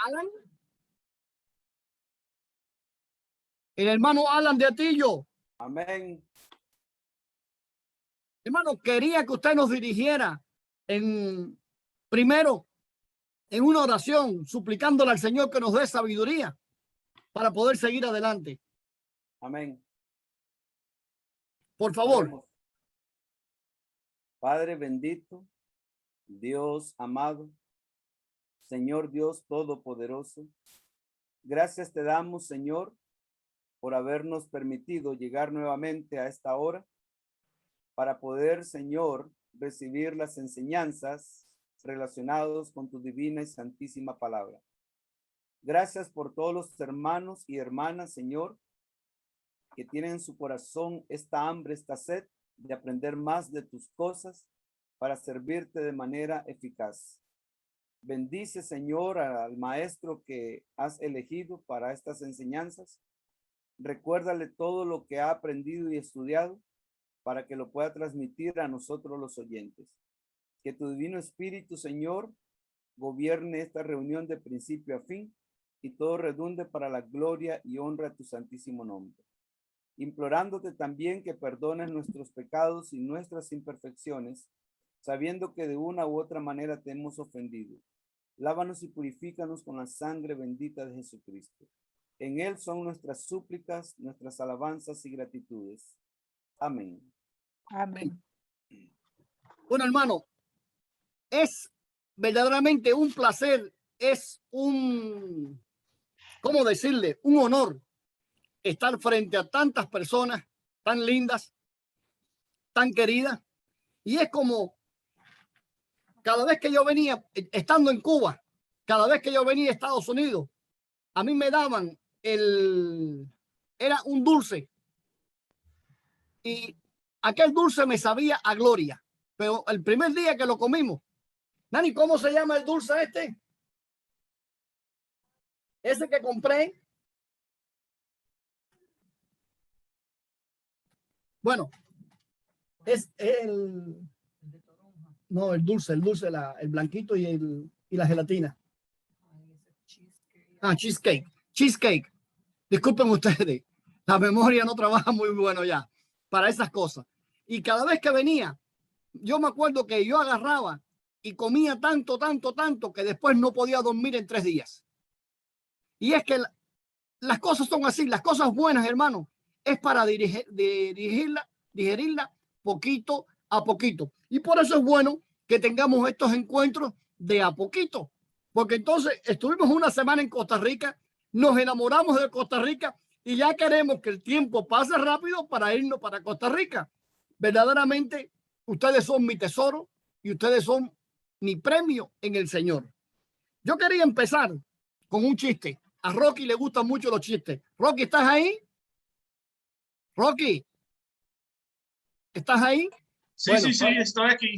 Alan. El hermano Alan de Atillo. Amén. Hermano, quería que usted nos dirigiera primero en una oración, suplicándole al Señor que nos dé sabiduría para poder seguir adelante. Amén. Por favor. Oremos. Padre bendito, Dios amado, Señor Dios todopoderoso, gracias te damos, Señor, por habernos permitido llegar nuevamente a esta hora para poder, Señor, recibir las enseñanzas relacionadas con tu divina y santísima palabra. Gracias por todos los hermanos y hermanas, Señor, que tienen en su corazón esta hambre, esta sed de aprender más de tus cosas para servirte de manera eficaz. Bendice, Señor, al maestro que has elegido para estas enseñanzas. Recuérdale todo lo que ha aprendido y estudiado para que lo pueda transmitir a nosotros los oyentes. Que tu divino espíritu, Señor, gobierne esta reunión de principio a fin y todo redunde para la gloria y honra de tu santísimo nombre. Implorándote también que perdones nuestros pecados y nuestras imperfecciones, sabiendo que de una u otra manera te hemos ofendido. Lávanos y purifícanos con la sangre bendita de Jesucristo. En él son nuestras súplicas, nuestras alabanzas y gratitudes. Amén. Amén. Bueno, hermano, es verdaderamente un placer, es un, ¿cómo decirle? Un honor estar frente a tantas personas tan lindas, tan queridas. Y es como cada vez que yo venía, estando en Cuba, cada vez que yo venía a Estados Unidos, a mí me daban era un dulce. Y aquel dulce me sabía a gloria. Pero el primer día que lo comimos, Nani, ¿cómo se llama el dulce este? Ese que compré. Bueno, es no, el dulce, el blanquito y la gelatina. Ah, cheesecake. Disculpen ustedes, la memoria no trabaja muy bueno ya para esas cosas. Y cada vez que venía, yo me acuerdo que yo agarraba y comía tanto que después no podía dormir en 3 días. Y es que las cosas son así, las cosas buenas, hermano, es para digerirla poquito a poquito. Y por eso es bueno que tengamos estos encuentros de a poquito. Porque entonces estuvimos una semana en Costa Rica, nos enamoramos de Costa Rica y ya queremos que el tiempo pase rápido para irnos para Costa Rica. Verdaderamente, ustedes son mi tesoro y ustedes son mi premio en el Señor. Yo quería empezar con un chiste. A Rocky le gustan mucho los chistes. Rocky, ¿estás ahí? Rocky, ¿estás ahí? Sí, bueno, sí, estoy aquí,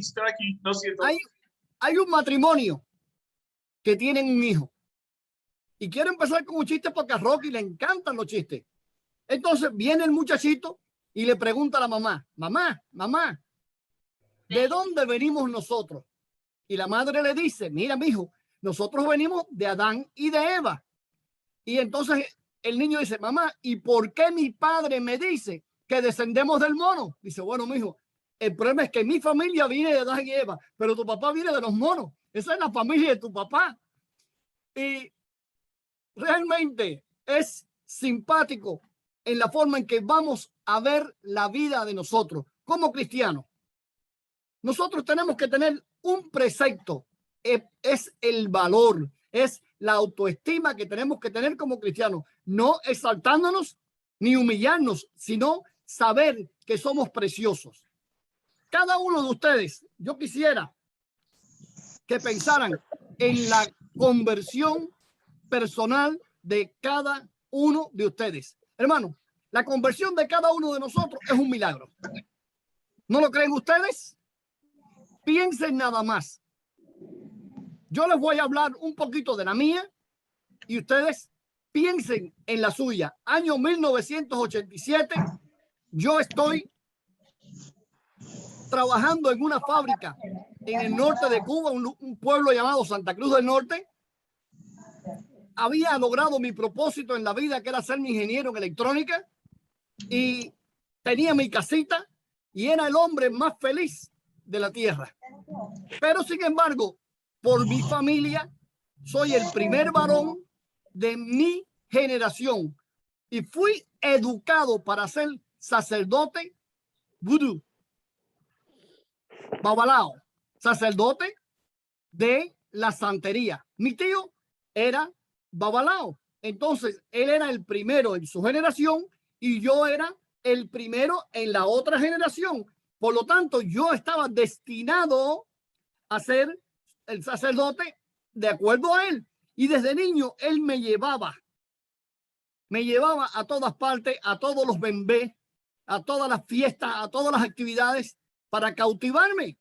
lo siento. Hay un matrimonio que tienen un hijo. Y quiero empezar con un chiste porque a Rocky le encantan los chistes. Entonces viene el muchachito y le pregunta a la mamá, mamá, ¿de dónde venimos nosotros? Y la madre le dice, mira, mijo, nosotros venimos de Adán y de Eva. Y entonces el niño dice, mamá, ¿y por qué mi padre me dice que descendemos del mono? Dice, bueno, mijo, el problema es que mi familia viene de Adán y Eva, pero tu papá viene de los monos. Esa es la familia de tu papá. Y realmente es simpático en la forma en que vamos a ver la vida de nosotros como cristianos. Nosotros tenemos que tener un precepto, es el valor, es la autoestima que tenemos que tener como cristianos, no exaltándonos ni humillarnos, sino saber que somos preciosos. Cada uno de ustedes, yo quisiera que pensaran en la conversión personal de cada uno de ustedes. Hermano, la conversión de cada uno de nosotros es un milagro. ¿No lo creen ustedes? Piensen nada más. Yo les voy a hablar un poquito de la mía y ustedes piensen en la suya. Año 1987, yo estoy trabajando en una fábrica en el norte de Cuba, un pueblo llamado Santa Cruz del Norte. había logrado mi propósito en la vida, que era ser mi ingeniero en electrónica, y tenía mi casita y era el hombre más feliz de la tierra. Pero sin embargo, por mi familia, soy el primer varón de mi generación y fui educado para ser sacerdote vudú, babalao, sacerdote de la santería. Mi tío era babalao. Entonces, él era el primero en su generación y yo era el primero en la otra generación. Por lo tanto, yo estaba destinado a ser el sacerdote de acuerdo a él. Y desde niño, él me llevaba a todas partes, a todos los bembés, a todas las fiestas, a todas las actividades para cautivarme.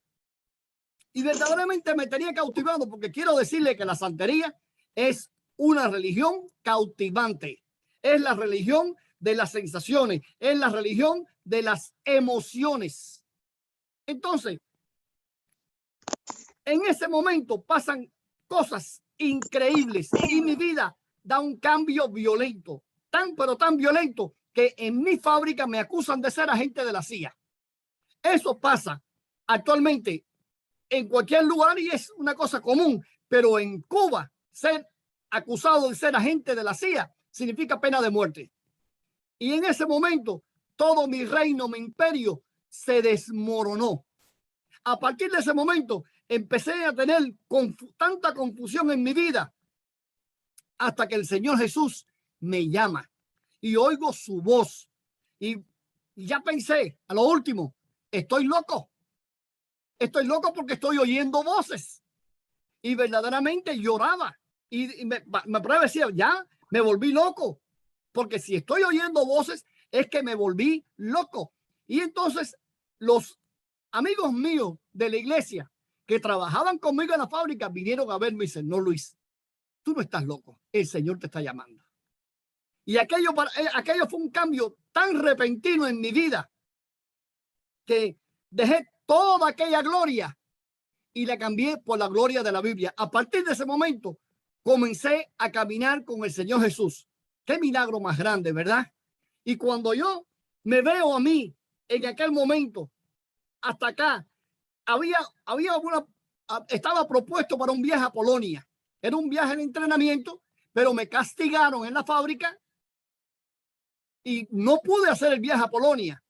Y verdaderamente me tenía cautivado, porque quiero decirle que la santería es una religión cautivante. Es la religión de las sensaciones, es la religión de las emociones. Entonces, en ese momento pasan cosas increíbles y mi vida da un cambio violento, pero tan violento que en mi fábrica me acusan de ser agente de la CIA. Eso pasa actualmente en cualquier lugar y es una cosa común, pero en Cuba ser acusado de ser agente de la CIA significa pena de muerte. Y en ese momento todo mi reino, mi imperio se desmoronó. A partir de ese momento empecé a tener tanta confusión en mi vida hasta que el Señor Jesús me llama y oigo su voz y ya pensé, a lo último, estoy loco porque estoy oyendo voces. Y verdaderamente lloraba y me decía, ya me volví loco, porque si estoy oyendo voces es que me volví loco. Y entonces los amigos míos de la iglesia que trabajaban conmigo en la fábrica vinieron a verme y dicen, no, Luis, tú no estás loco, el Señor te está llamando. Y aquello fue un cambio tan repentino en mi vida que dejé toda aquella gloria y la cambié por la gloria de la Biblia. A partir de ese momento comencé a caminar con el Señor Jesús. Qué milagro más grande, ¿verdad? Y cuando yo me veo a mí en aquel momento, hasta acá, estaba propuesto para un viaje a Polonia. Era un viaje de entrenamiento, pero me castigaron en la fábrica y no pude hacer el viaje a Polonia.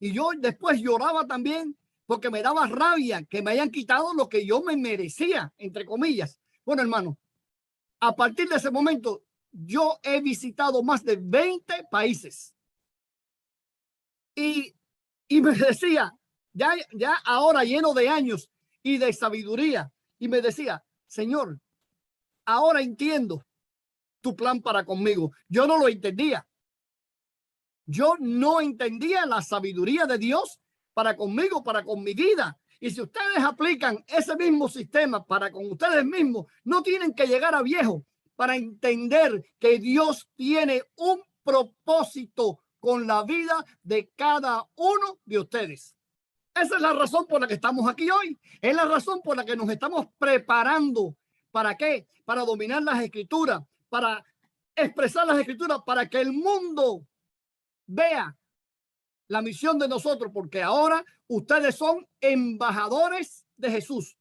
Y yo después lloraba también porque me daba rabia que me hayan quitado lo que yo me merecía, entre comillas. Bueno, hermano, a partir de ese momento yo he visitado más de 20 países. Y me decía, ya ahora lleno de años y de sabiduría, y me decía, Señor, ahora entiendo tu plan para conmigo. Yo no lo entendía. Yo no entendía la sabiduría de Dios para conmigo, para con mi vida. Y si ustedes aplican ese mismo sistema para con ustedes mismos, no tienen que llegar a viejo para entender que Dios tiene un propósito con la vida de cada uno de ustedes. Esa es la razón por la que estamos aquí hoy. Es la razón por la que nos estamos preparando. ¿Para qué? Para dominar las escrituras, para expresar las escrituras, para que el mundo vea la misión de nosotros, porque ahora ustedes son embajadores de Jesús.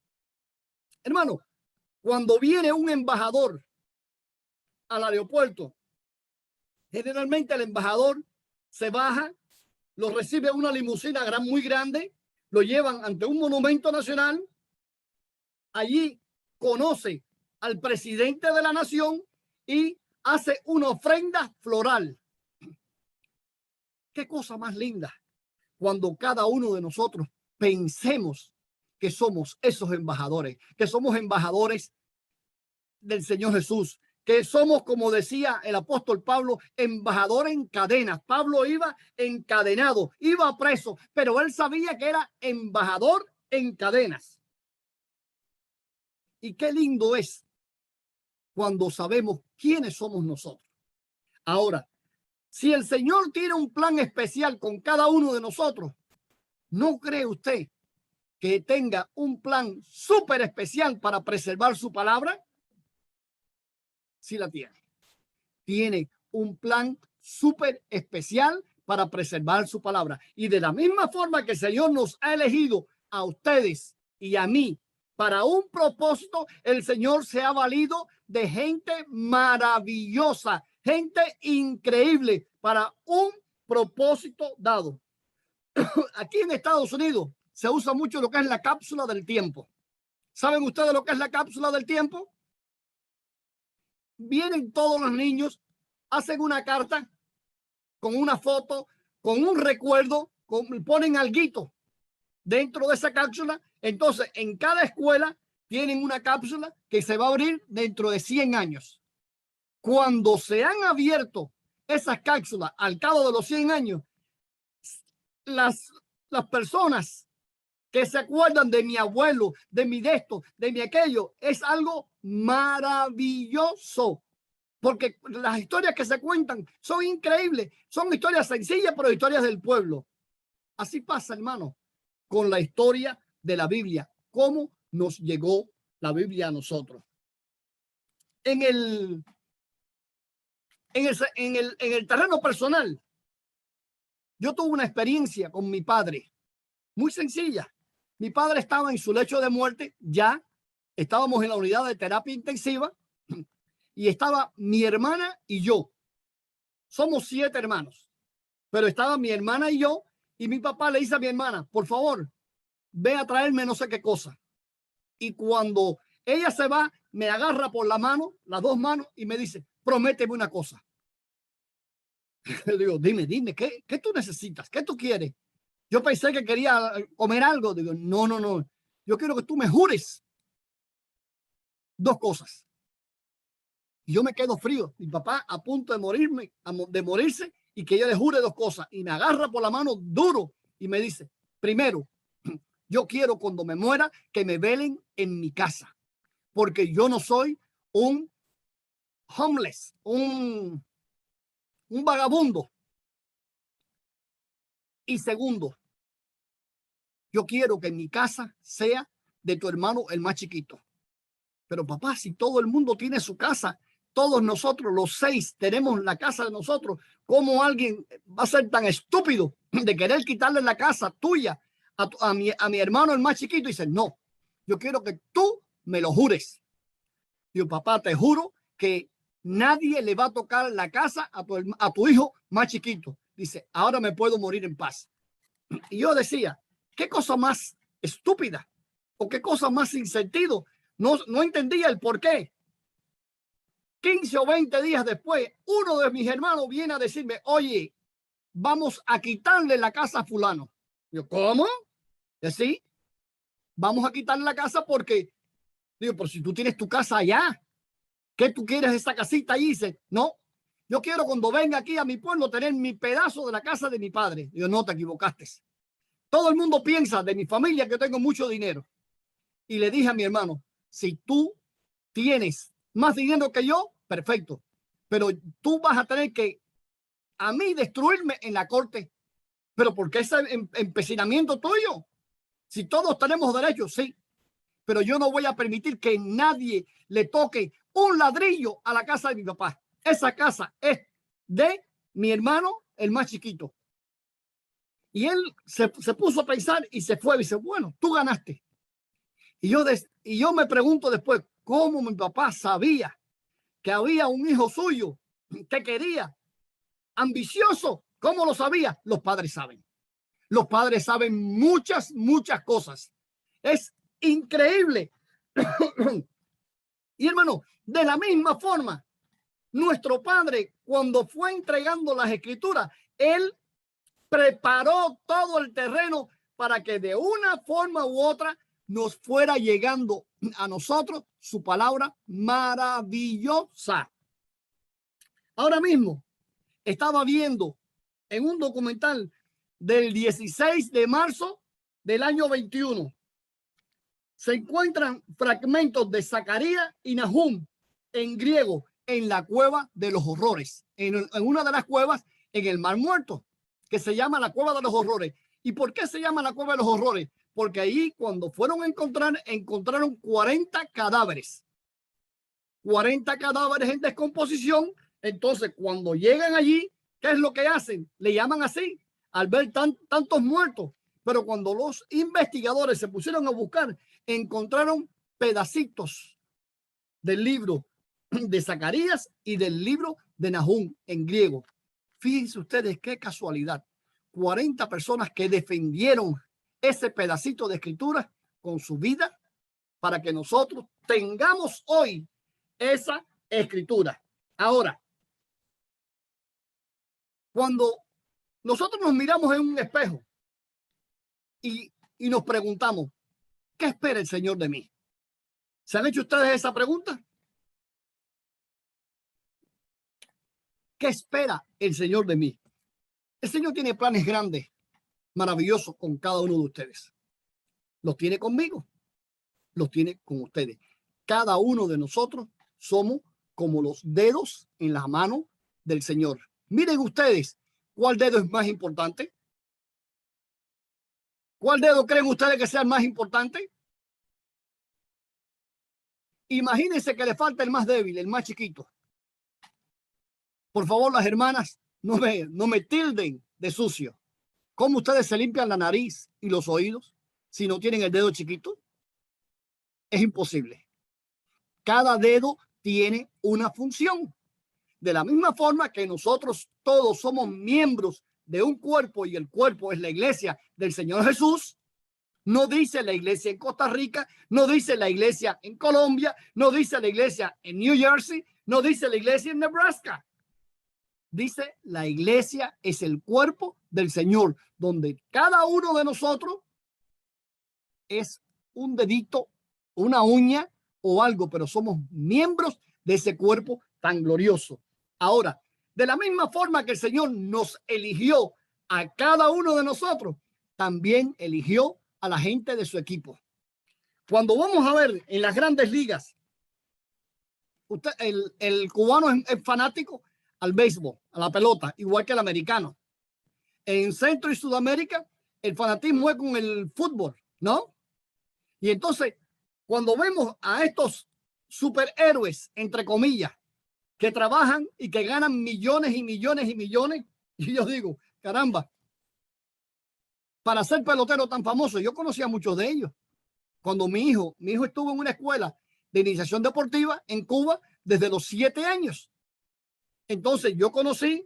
Hermano, cuando viene un embajador al aeropuerto, generalmente el embajador se baja, lo recibe una limusina muy grande, lo llevan ante un monumento nacional, allí conoce al presidente de la nación y hace una ofrenda floral. Qué cosa más linda cuando cada uno de nosotros pensemos que somos esos embajadores, que somos embajadores del Señor Jesús, que somos, como decía el apóstol Pablo, embajador en cadenas. Pablo iba encadenado, iba preso, pero él sabía que era embajador en cadenas. Y qué lindo es cuando sabemos quiénes somos nosotros. Ahora, si el Señor tiene un plan especial con cada uno de nosotros, ¿no cree usted que tenga un plan súper especial para preservar su palabra? Sí la tiene. tiene un plan súper especial para preservar su palabra. Y de la misma forma que el Señor nos ha elegido a ustedes y a mí para un propósito, el Señor se ha valido de gente maravillosa, gente increíble para un propósito dado. Aquí en Estados Unidos se usa mucho lo que es la cápsula del tiempo. ¿Saben ustedes lo que es la cápsula del tiempo? Vienen todos los niños, hacen una carta con una foto, con un recuerdo, ponen alguito dentro de esa cápsula. Entonces, en cada escuela tienen una cápsula que se va a abrir dentro de 100 años. Cuando se han abierto esas cápsulas al cabo de los 100 años, las personas que se acuerdan de mi abuelo, de mi de esto, de mi aquello, es algo maravilloso. Porque las historias que se cuentan son increíbles. Son historias sencillas, pero historias del pueblo. Así pasa, hermano, con la historia de la Biblia. ¿Cómo nos llegó la Biblia a nosotros? En el terreno personal, yo tuve una experiencia con mi padre muy sencilla. Mi padre estaba en su lecho de muerte, ya estábamos en la unidad de terapia intensiva y estaba mi hermana y yo. Somos 7 hermanos, pero estaba mi hermana y yo, y mi papá le dice a mi hermana, por favor, ve a traerme no sé qué cosa. Y cuando ella se va, me agarra por la mano, las 2 manos, y me dice, prométeme una cosa. Le digo, dime, ¿qué tú necesitas? ¿Qué tú quieres? Yo pensé que quería comer algo. Digo, no. Yo quiero que tú me jures 2 cosas. Y yo me quedo frío. Mi papá a punto de morirse, y que yo le jure 2 cosas. Y me agarra por la mano duro y me dice, primero, yo quiero cuando me muera que me velen en mi casa. Porque yo no soy un homeless, un vagabundo. Y segundo, yo quiero que mi casa sea de tu hermano, el más chiquito. Pero papá, si todo el mundo tiene su casa, todos nosotros, los 6, tenemos la casa de nosotros, ¿cómo alguien va a ser tan estúpido de querer quitarle la casa tuya a mi hermano, el más chiquito? Y dice, no, yo quiero que tú me lo jures. Digo, papá, te juro que nadie le va a tocar la casa a tu hijo más chiquito. Dice, ahora me puedo morir en paz. Y yo decía, qué cosa más estúpida o qué cosa más sin sentido. No entendía el por qué. 15 o 20 días después, uno de mis hermanos viene a decirme, oye, vamos a quitarle la casa a fulano. Yo, ¿cómo? Sí, vamos a quitarle la casa porque, digo, pero si tú tienes tu casa allá, ¿qué tú quieres de esa casita ahí? Dice, no, yo quiero cuando venga aquí a mi pueblo tener mi pedazo de la casa de mi padre. Digo, no, te equivocaste. Todo el mundo piensa de mi familia que tengo mucho dinero. Y le dije a mi hermano, si tú tienes más dinero que yo, perfecto. Pero tú vas a tener que a mí destruirme en la corte. Pero ¿por qué ese empecinamiento tuyo? Si todos tenemos derechos, sí. Pero yo no voy a permitir que nadie le toque un ladrillo a la casa de mi papá. Esa casa es de mi hermano, el más chiquito. Y él se puso a pensar y se fue. Y dice, bueno, tú ganaste. Y yo me pregunto después, ¿cómo mi papá sabía que había un hijo suyo que quería, ambicioso? ¿Cómo lo sabía? Los padres saben. Los padres saben muchas cosas. Es increíble. Y hermano, de la misma forma, nuestro padre, cuando fue entregando las escrituras, él preparó todo el terreno para que de una forma u otra nos fuera llegando a nosotros su palabra maravillosa. Ahora mismo estaba viendo en un documental del 16 de marzo del año 21. Se encuentran fragmentos de Zacarías y Nahum en griego en la cueva de los horrores, en una de las cuevas en el Mar Muerto, que se llama la cueva de los horrores. ¿Y por qué se llama la cueva de los horrores? Porque ahí cuando fueron a encontraron 40 cadáveres. 40 cadáveres en descomposición Entonces, cuando llegan allí, ¿qué es lo que hacen? Le llaman así, al ver tantos muertos. Pero cuando los investigadores se pusieron a buscar, encontraron pedacitos del libro de Zacarías y del libro de Nahum en griego. Fíjense ustedes qué casualidad. 40 personas que defendieron ese pedacito de escritura con su vida para que nosotros tengamos hoy esa escritura. Ahora, cuando nosotros nos miramos en un espejo y nos preguntamos, ¿qué espera el Señor de mí? ¿Se han hecho ustedes esa pregunta? ¿Qué espera el Señor de mí? El Señor tiene planes grandes, maravillosos con cada uno de ustedes. Los tiene conmigo, los tiene con ustedes. Cada uno de nosotros somos como los dedos en la mano del Señor. Miren ustedes, ¿cuál dedo es más importante? ¿Cuál dedo creen ustedes que sea el más importante? Imagínense que le falta el más débil, el más chiquito. Por favor, las hermanas, no me tilden de sucio. ¿Cómo ustedes se limpian la nariz y los oídos si no tienen el dedo chiquito? Es imposible. Cada dedo tiene una función. De la misma forma que nosotros todos somos miembros de un cuerpo y el cuerpo es la iglesia del Señor Jesús. No dice la iglesia en Costa Rica, no dice la iglesia en Colombia, no dice la iglesia en New Jersey, no dice la iglesia en Nebraska. Dice la iglesia es el cuerpo del Señor, donde cada uno de nosotros es un dedito, una uña o algo, pero somos miembros de ese cuerpo tan glorioso. Ahora, de la misma forma que el Señor nos eligió a cada uno de nosotros, también eligió a la gente de su equipo. Cuando vamos a ver en las grandes ligas, el cubano es fanático al béisbol, a la pelota, igual que el americano. En Centro y Sudamérica, el fanatismo es con el fútbol, ¿no? Y entonces, cuando vemos a estos superhéroes, entre comillas, que trabajan y que ganan millones y millones y millones, y yo digo, caramba, para ser pelotero tan famoso, yo conocía a muchos de ellos. Cuando mi hijo estuvo en una escuela de iniciación deportiva en Cuba desde los 7 años. Entonces yo conocí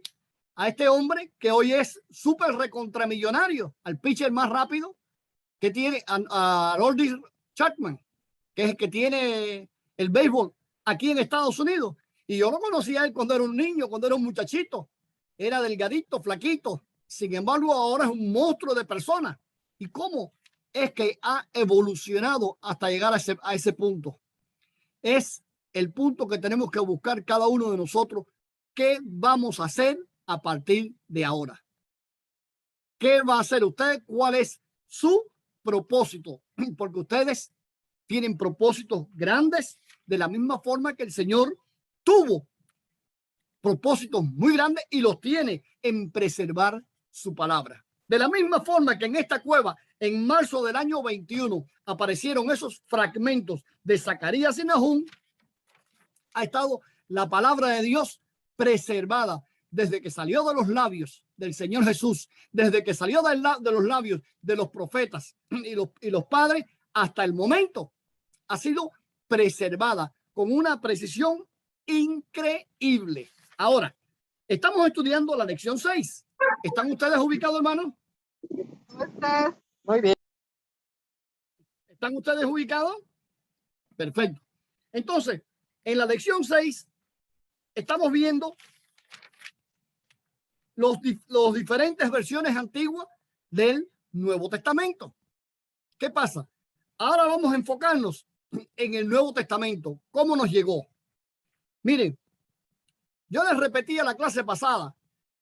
a este hombre que hoy es súper recontramillonario, al pitcher más rápido que tiene, a Aroldis Chapman, que es el que tiene el béisbol aquí en Estados Unidos. Y yo lo conocí a él cuando era un niño, cuando era un muchachito. Era delgadito, flaquito. Sin embargo, ahora es un monstruo de persona. ¿Y cómo es que ha evolucionado hasta llegar a ese punto? Es el punto que tenemos que buscar cada uno de nosotros. ¿Qué vamos a hacer a partir de ahora? ¿Qué va a hacer usted? ¿Cuál es su propósito? Porque ustedes tienen propósitos grandes de la misma forma que el Señor tuvo propósitos muy grandes y los tiene en preservar su palabra. De la misma forma que en esta cueva, en marzo del año 21, aparecieron esos fragmentos de Zacarías y Nahum, ha estado la palabra de Dios preservada desde que salió de los labios del Señor Jesús, desde que salió de los labios de los profetas y los padres hasta el momento. Ha sido preservada con una precisión increíble. Ahora, estamos estudiando la lección 6. ¿Están ustedes ubicados, hermanos? ¿Cómo estás? Muy bien. ¿Están ustedes ubicados? Perfecto. Entonces, en la lección 6 estamos viendo los diferentes versiones antiguas del Nuevo Testamento. ¿Qué pasa? Ahora vamos a enfocarnos en el Nuevo Testamento. ¿Cómo nos llegó? Miren, yo les repetí a la clase pasada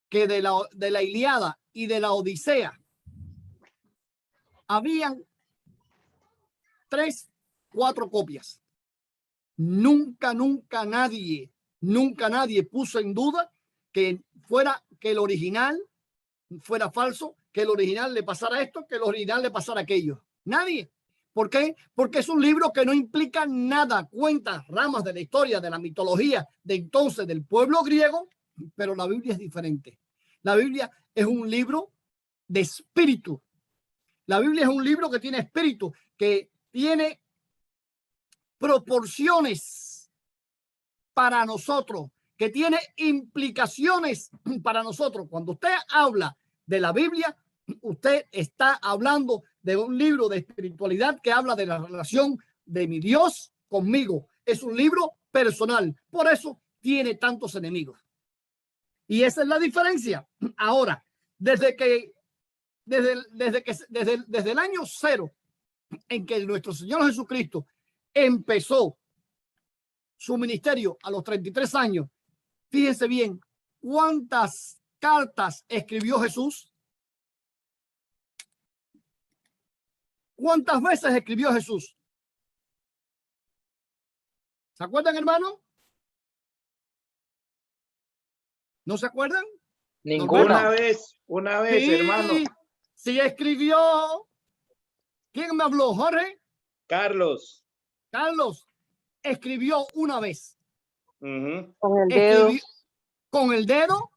que de la Ilíada y de la Odisea habían 3, 4 copias. Nunca nadie puso en duda que el original fuera falso, que el original le pasara esto, que el original le pasara aquello. Nadie. ¿Por qué? Porque es un libro que no implica nada, cuenta ramas de la historia, de la mitología de entonces del pueblo griego, pero la Biblia es diferente. La Biblia es un libro de espíritu. La Biblia es un libro que tiene espíritu, que tiene proporciones para nosotros, que tiene implicaciones para nosotros. Cuando usted habla de la Biblia, usted está hablando de un libro de espiritualidad que habla de la relación de mi Dios conmigo. Es un libro personal. Por eso tiene tantos enemigos. Y esa es la diferencia. Ahora, desde el año cero en que nuestro Señor Jesucristo empezó su ministerio a los 33 años, fíjense bien, ¿cuántas cartas escribió Jesús? ¿Cuántas veces escribió Jesús? ¿Se acuerdan, hermano? ¿No se acuerdan? Ninguna. Una vez, Sí, hermano. sí escribió. ¿Quién me habló? Jorge. Carlos. Carlos escribió una vez. Ujú. Con el dedo. Escribió con el dedo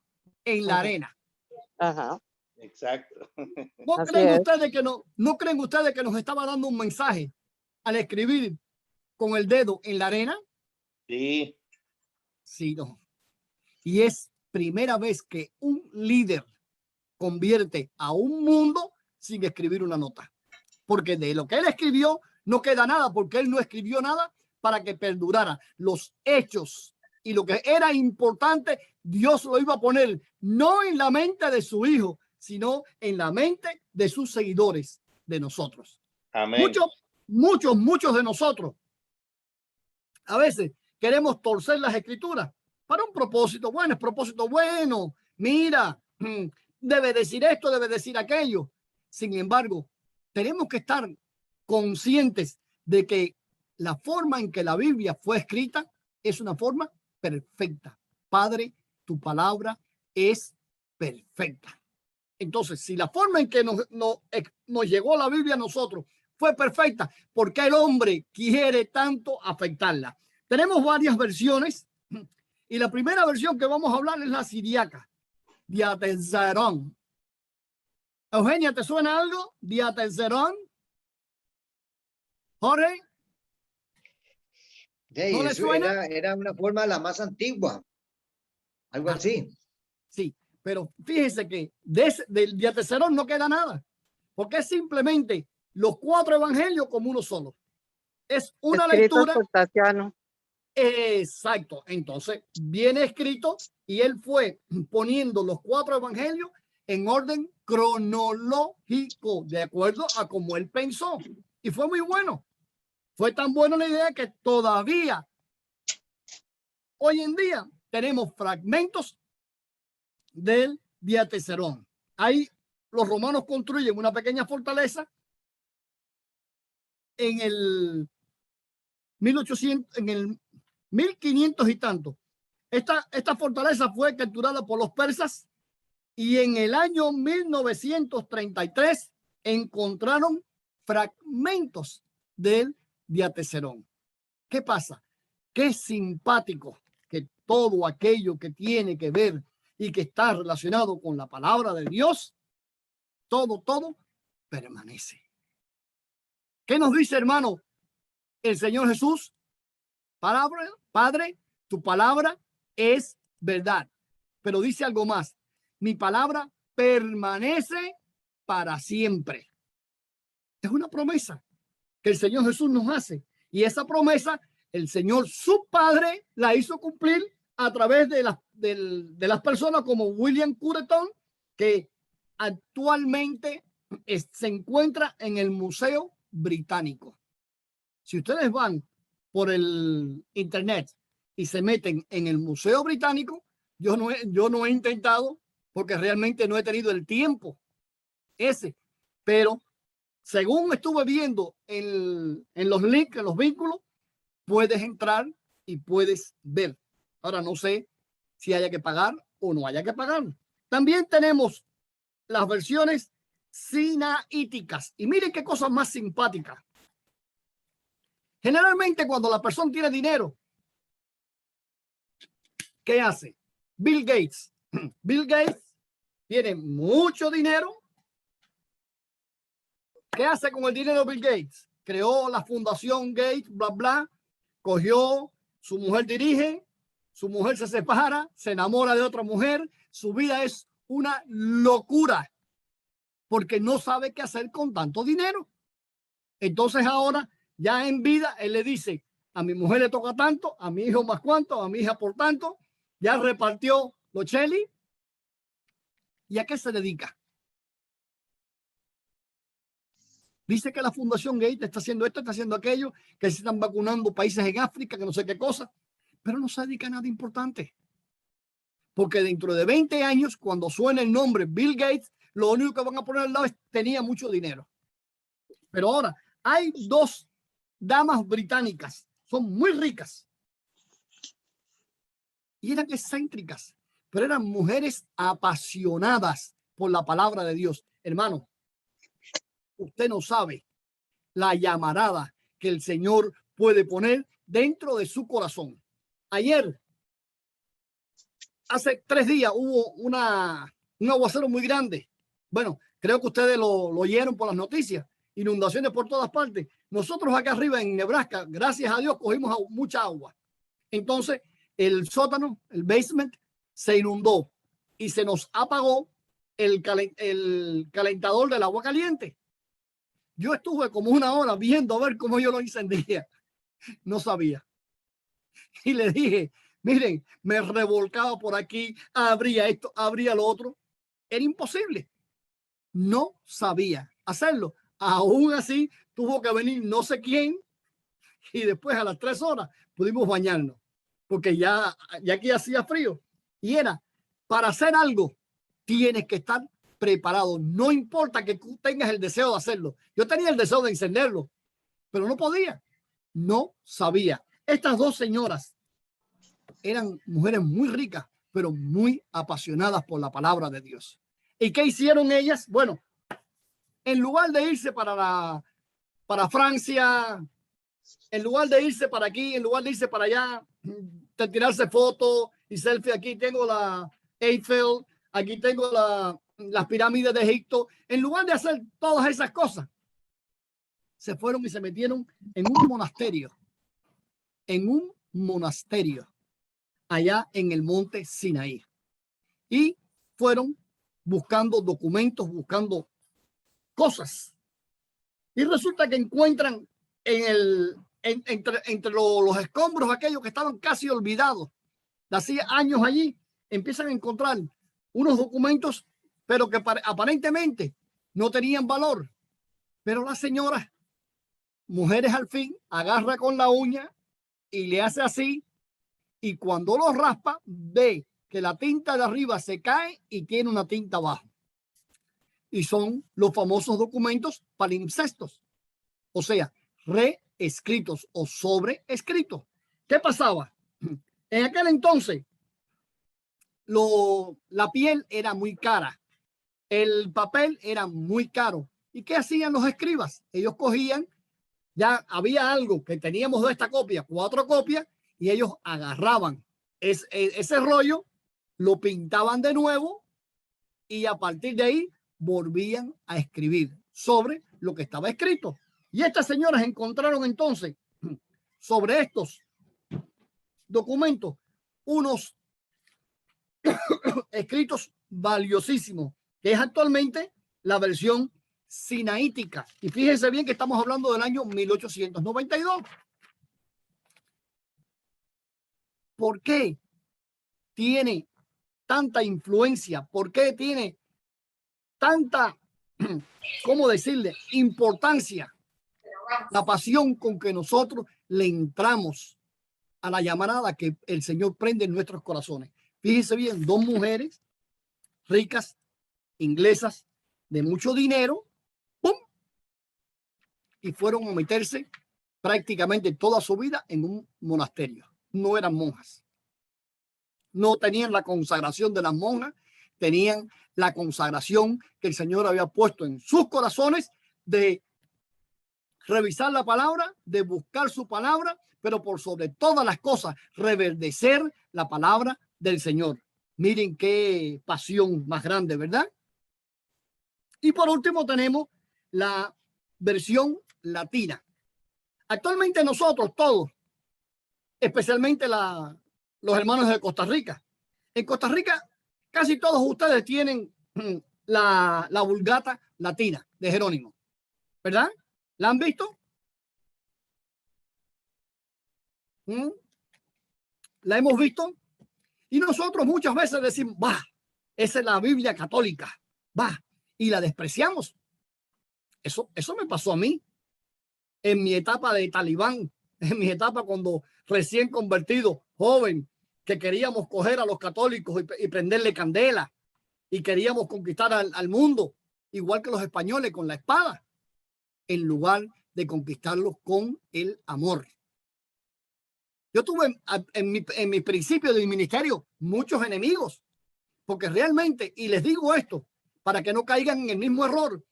en la Ajá. arena. Ajá. Exacto. ¿No Así creen es. ustedes que no creen ustedes que nos estaba dando un mensaje al escribir con el dedo en la arena? Sí. Sí, no. Y es primera vez que un líder convierte a un mundo sin escribir una nota. Porque de lo que él escribió no queda nada, porque él no escribió nada para que perdurara. Los hechos y lo que era importante, Dios lo iba a poner no en la mente de su hijo, sino en la mente de sus seguidores, de nosotros. Amén. Muchos de nosotros a veces queremos torcer las escrituras para un propósito bueno, es propósito bueno. Mira, debe decir esto, debe decir aquello. Sin embargo, tenemos que estar conscientes de que la forma en que la Biblia fue escrita es una forma perfecta. Padre, tu palabra es perfecta. Entonces, si la forma en que nos llegó la Biblia a nosotros fue perfecta, ¿por qué el hombre quiere tanto afectarla? Tenemos varias versiones y la primera versión que vamos a hablar es la siriaca, Diatezerón. Eugenia, ¿te suena algo? Diatezerón. Jorge, ¿no le Eso suena? era una forma la más antigua, algo así. Sí, pero fíjese que del Diatezerón no queda nada, porque es simplemente los 4 evangelios como uno solo. Es una Escritos lectura. por Tatiano. Exacto. Entonces viene escrito y él fue poniendo los 4 evangelios en orden cronológico, de acuerdo a como él pensó. Y fue muy bueno. Fue tan buena la idea que todavía hoy en día tenemos fragmentos del Diatezerón. Ahí los romanos construyen una pequeña fortaleza en el 1800, en el 1500 y tanto. Esta fortaleza fue capturada por los persas y en el año 1933 encontraron fragmentos del Diatezerón. ¿Qué pasa? Qué simpático que todo aquello que tiene que ver y que está relacionado con la palabra de Dios, todo permanece. ¿Qué nos dice, hermano, el Señor Jesús? Padre, tu palabra es verdad. Pero dice algo más. Mi palabra permanece para siempre. Es una promesa que el Señor Jesús nos hace. Y esa promesa, el Señor, su Padre, la hizo cumplir a través de las personas como William Cureton, que actualmente se encuentra en el Museo Británico. Si ustedes van por el internet y se meten en el Museo Británico, yo no he intentado porque realmente no he tenido el tiempo ese, pero según estuve viendo en los links, en los vínculos, puedes entrar y puedes ver. Ahora no sé si haya que pagar o no haya que pagar. También tenemos las versiones sinaíticas y miren qué cosas más simpáticas. Generalmente cuando la persona tiene dinero, ¿qué hace? Bill Gates. Bill Gates tiene mucho dinero. ¿Qué hace con el dinero de Bill Gates? Creó la fundación Gates, bla, bla. Cogió, su mujer dirige, su mujer se separa, se enamora de otra mujer. Su vida es una locura porque no sabe qué hacer con tanto dinero. Entonces ahora, ya en vida, él le dice, a mi mujer le toca tanto, a mi hijo más cuánto, a mi hija por tanto. Ya repartió los chelis. ¿Y a qué se dedica? Dice que la Fundación Gates está haciendo esto, está haciendo aquello, que se están vacunando países en África, que no sé qué cosa, pero no se dedica a nada importante. Porque dentro de 20 años, cuando suene el nombre Bill Gates, lo único que van a poner al lado es tenía mucho dinero. Pero ahora, hay dos damas británicas, son muy ricas y eran excéntricas, pero eran mujeres apasionadas por la palabra de Dios. Hermano, usted no sabe la llamarada que el Señor puede poner dentro de su corazón. Ayer, hace 3 días, hubo un aguacero muy grande. Bueno, creo que ustedes lo oyeron por las noticias. Inundaciones por todas partes. Nosotros acá arriba en Nebraska, gracias a Dios, cogimos mucha agua. Entonces, el sótano, el basement, se inundó y se nos apagó el calentador del agua caliente. Yo estuve como 1 hora viendo a ver cómo yo lo encendía. No sabía. Y le dije, miren, me revolcaba por aquí, abría esto, abría lo otro. Era imposible. No sabía hacerlo. Aún así, tuvo que venir no sé quién y después a las 3 horas pudimos bañarnos porque ya aquí hacía frío. Y era, para hacer algo, tienes que estar preparado. No importa que tú tengas el deseo de hacerlo. Yo tenía el deseo de encenderlo, pero no podía. No sabía. Estas 2 señoras eran mujeres muy ricas, pero muy apasionadas por la palabra de Dios. ¿Y qué hicieron ellas? Bueno, en lugar de irse para Francia, en lugar de irse para aquí, en lugar de irse para allá, de tirarse fotos y selfie, aquí tengo la Eiffel, aquí tengo las pirámides de Egipto, en lugar de hacer todas esas cosas, se fueron y se metieron en un monasterio, allá en el monte Sinaí. Y fueron buscando documentos, buscando cosas. Y resulta que encuentran entre los escombros aquellos que estaban casi olvidados de hacía años allí, empiezan a encontrar unos documentos, pero que aparentemente no tenían valor. Pero la señora, mujeres al fin, agarra con la uña y le hace así, y cuando lo raspa, ve que la tinta de arriba se cae y tiene una tinta abajo. Y son los famosos documentos palimpsestos, o sea, reescritos o sobreescritos. ¿Qué pasaba? En aquel entonces, la piel era muy cara, el papel era muy caro. ¿Y qué hacían los escribas? Ellos cogían, ya había algo que teníamos de esta copia, 4 copias, y ellos agarraban ese rollo, lo pintaban de nuevo y a partir de ahí volvían a escribir sobre lo que estaba escrito. Y estas señoras encontraron entonces sobre estos documentos unos escritos valiosísimos, que es actualmente la versión sinaítica. Y fíjense bien que estamos hablando del año 1892. ¿Por qué tiene tanta influencia? ¿Por qué tiene tanta, cómo decirle, importancia la pasión con que nosotros le entramos a la llamarada que el Señor prende en nuestros corazones? Fíjense bien, 2 mujeres ricas, inglesas, de mucho dinero, ¡pum!, y fueron a meterse prácticamente toda su vida en un monasterio. No eran monjas. No tenían la consagración de las monjas, tenían la consagración que el Señor había puesto en sus corazones de revisar la palabra, de buscar su palabra, pero por sobre todas las cosas, reverdecer la palabra del Señor. Miren qué pasión más grande, ¿verdad? Y por último tenemos la versión latina. Actualmente nosotros todos, especialmente los hermanos de Costa Rica. En Costa Rica casi todos ustedes tienen la Vulgata latina de Jerónimo, ¿verdad? ¿La han visto? ¿La hemos visto? Y nosotros muchas veces decimos, va, esa es la Biblia católica, va, y la despreciamos. Eso me pasó a mí en mi etapa de talibán, en mi etapa cuando recién convertido, joven, que queríamos coger a los católicos y prenderle candela y queríamos conquistar al mundo, igual que los españoles con la espada, en lugar de conquistarlos con el amor. Yo tuve en mi principio de mi ministerio muchos enemigos, porque realmente, y les digo esto para que no caigan en el mismo error,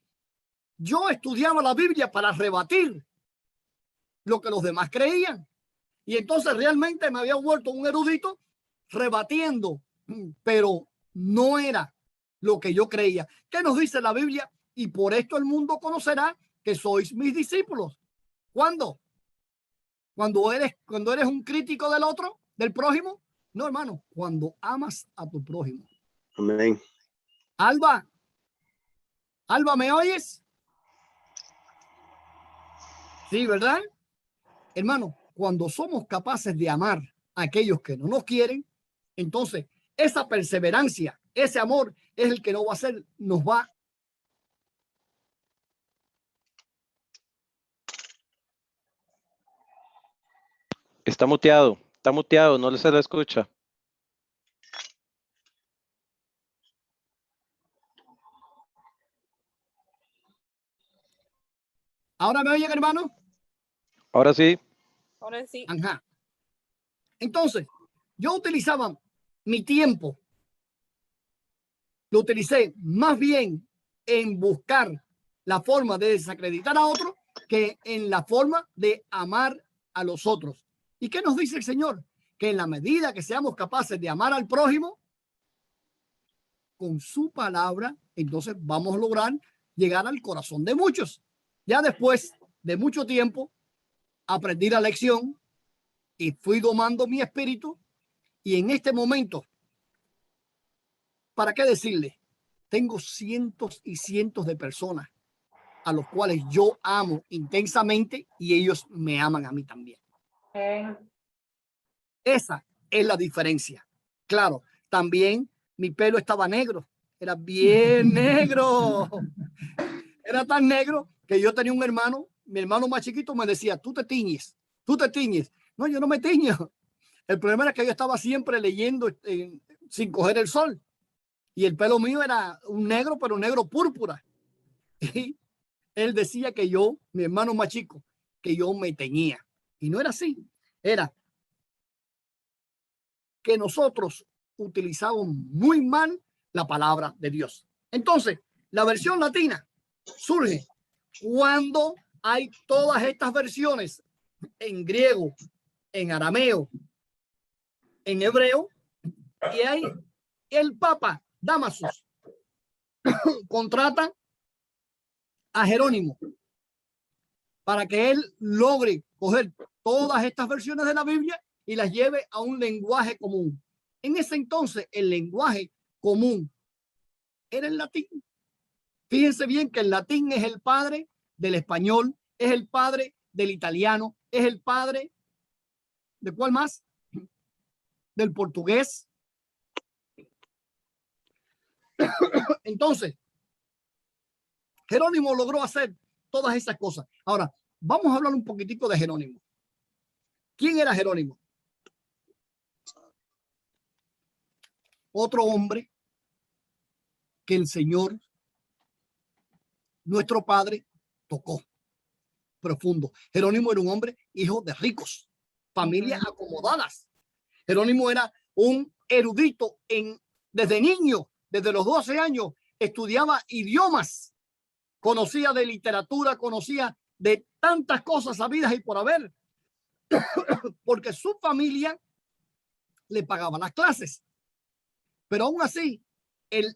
yo estudiaba la Biblia para rebatir lo que los demás creían. Y entonces realmente me había vuelto un erudito rebatiendo, pero no era lo que yo creía. ¿Qué nos dice la Biblia? Y por esto el mundo conocerá que sois mis discípulos. ¿Cuándo? Cuando eres un crítico del otro, del prójimo. No, hermano, cuando amas a tu prójimo. Amén. Alba, ¿me oyes? Sí, ¿verdad? Hermano, cuando somos capaces de amar a aquellos que no nos quieren, entonces esa perseverancia, ese amor es el que nos va. Está muteado, no se le escucha. ¿Ahora me oyen, hermano? Ahora sí. Ahora sí. Ajá. Entonces, yo utilizaba mi tiempo, lo utilicé más bien en buscar la forma de desacreditar a otro que en la forma de amar a los otros. ¿Y qué nos dice el Señor? Que en la medida que seamos capaces de amar al prójimo con su palabra, entonces vamos a lograr llegar al corazón de muchos. Ya después de mucho tiempo, aprendí la lección y fui domando mi espíritu. Y en este momento, ¿para qué decirle? Tengo cientos y cientos de personas a los cuales yo amo intensamente y ellos me aman a mí también. Esa es la diferencia. Claro, también mi pelo estaba negro, era bien negro. Era tan negro que yo tenía un hermano, mi hermano más chiquito me decía, tú te tiñes. No, yo no me tiño. El problema era que yo estaba siempre leyendo sin coger el sol. Y el pelo mío era un negro, pero un negro púrpura. Y él decía que yo, mi hermano más chico, que yo me teñía. Y no era así. Era que nosotros utilizamos muy mal la palabra de Dios. Entonces, la versión latina surge cuando hay todas estas versiones en griego, en arameo, en hebreo, y hay el Papa Damasus contrata a Jerónimo para que él logre coger todas estas versiones de la Biblia y las lleve a un lenguaje común. En ese entonces, el lenguaje común era el latín. Fíjense bien que el latín es el padre del español, es el padre del italiano, es el padre ¿de cuál más? Del portugués. Entonces, Jerónimo logró hacer todas esas cosas. Ahora, vamos a hablar un poquitico de Jerónimo. ¿Quién era Jerónimo? Otro hombre que el Señor, nuestro Padre, tocó profundo. Jerónimo era un hombre hijo de ricos, familias acomodadas. Jerónimo era un erudito desde niño, desde los 12 años, estudiaba idiomas, conocía de literatura, conocía de tantas cosas sabidas y por haber, porque su familia le pagaba las clases. Pero aún así,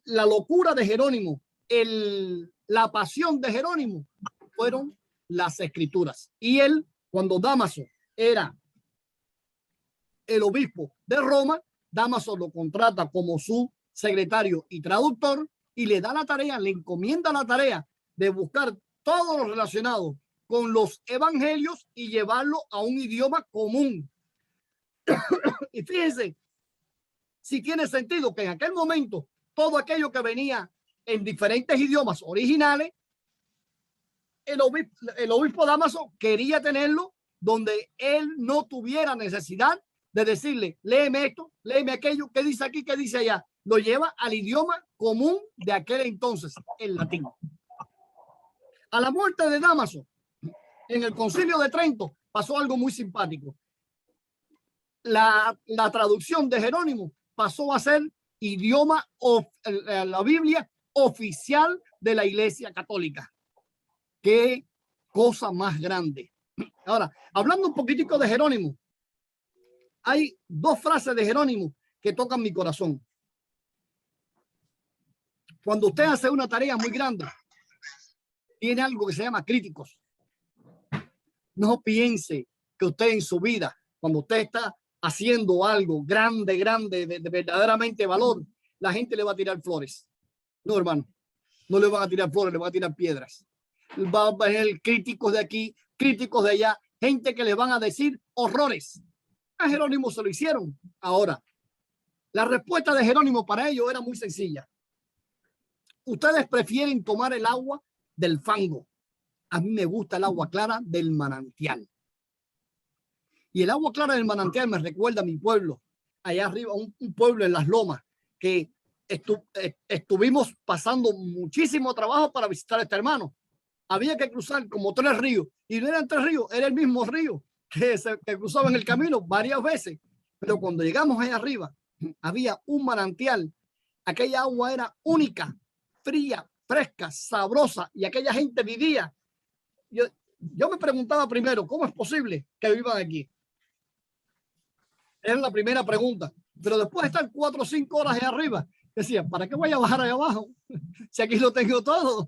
la locura de Jerónimo, la pasión de Jerónimo fueron las escrituras. Y él, cuando Dámaso era el obispo de Roma, Dámaso lo contrata como su secretario y traductor y le da la tarea, le encomienda la tarea de buscar todo lo relacionado con los evangelios y llevarlo a un idioma común. Y fíjense, si tiene sentido que en aquel momento todo aquello que venía en diferentes idiomas originales, el obispo Dámaso quería tenerlo donde él no tuviera necesidad de decirle, léeme esto, léeme aquello, qué dice aquí, qué dice allá. Lo lleva al idioma común de aquel entonces, el latín. A la muerte de Dámaso, en el Concilio de Trento, pasó algo muy simpático. La traducción de Jerónimo pasó a ser idioma, la Biblia oficial de la Iglesia Católica. Qué cosa más grande. Ahora, hablando un poquitico de Jerónimo, hay dos frases de Jerónimo que tocan mi corazón. Cuando usted hace una tarea muy grande, tiene algo que se llama críticos. No piense que usted en su vida, cuando usted está haciendo algo grande, de verdaderamente valor, la gente le va a tirar flores. No, hermano, no le van a tirar flores, le van a tirar piedras. Va a haber críticos de aquí, críticos de allá, gente que le van a decir horrores. A Jerónimo se lo hicieron. Ahora, la respuesta de Jerónimo para ello era muy sencilla. Ustedes prefieren tomar el agua del fango. A mí me gusta el agua clara del manantial. Y el agua clara del manantial me recuerda a mi pueblo, allá arriba, un pueblo en las lomas, que estuvimos pasando muchísimo trabajo para visitar a este hermano. Había que cruzar como 3 ríos, y no eran 3 ríos, era el mismo río que cruzaba en el camino varias veces. Pero cuando llegamos allá arriba, había un manantial. Aquella agua era única, fría, fresca, sabrosa, y aquella gente vivía. Yo me preguntaba primero, ¿cómo es posible que vivan aquí? Era la primera pregunta. Pero después de estar 4 o 5 horas allá arriba, decía, ¿para qué voy a bajar allá abajo? Si aquí lo tengo todo.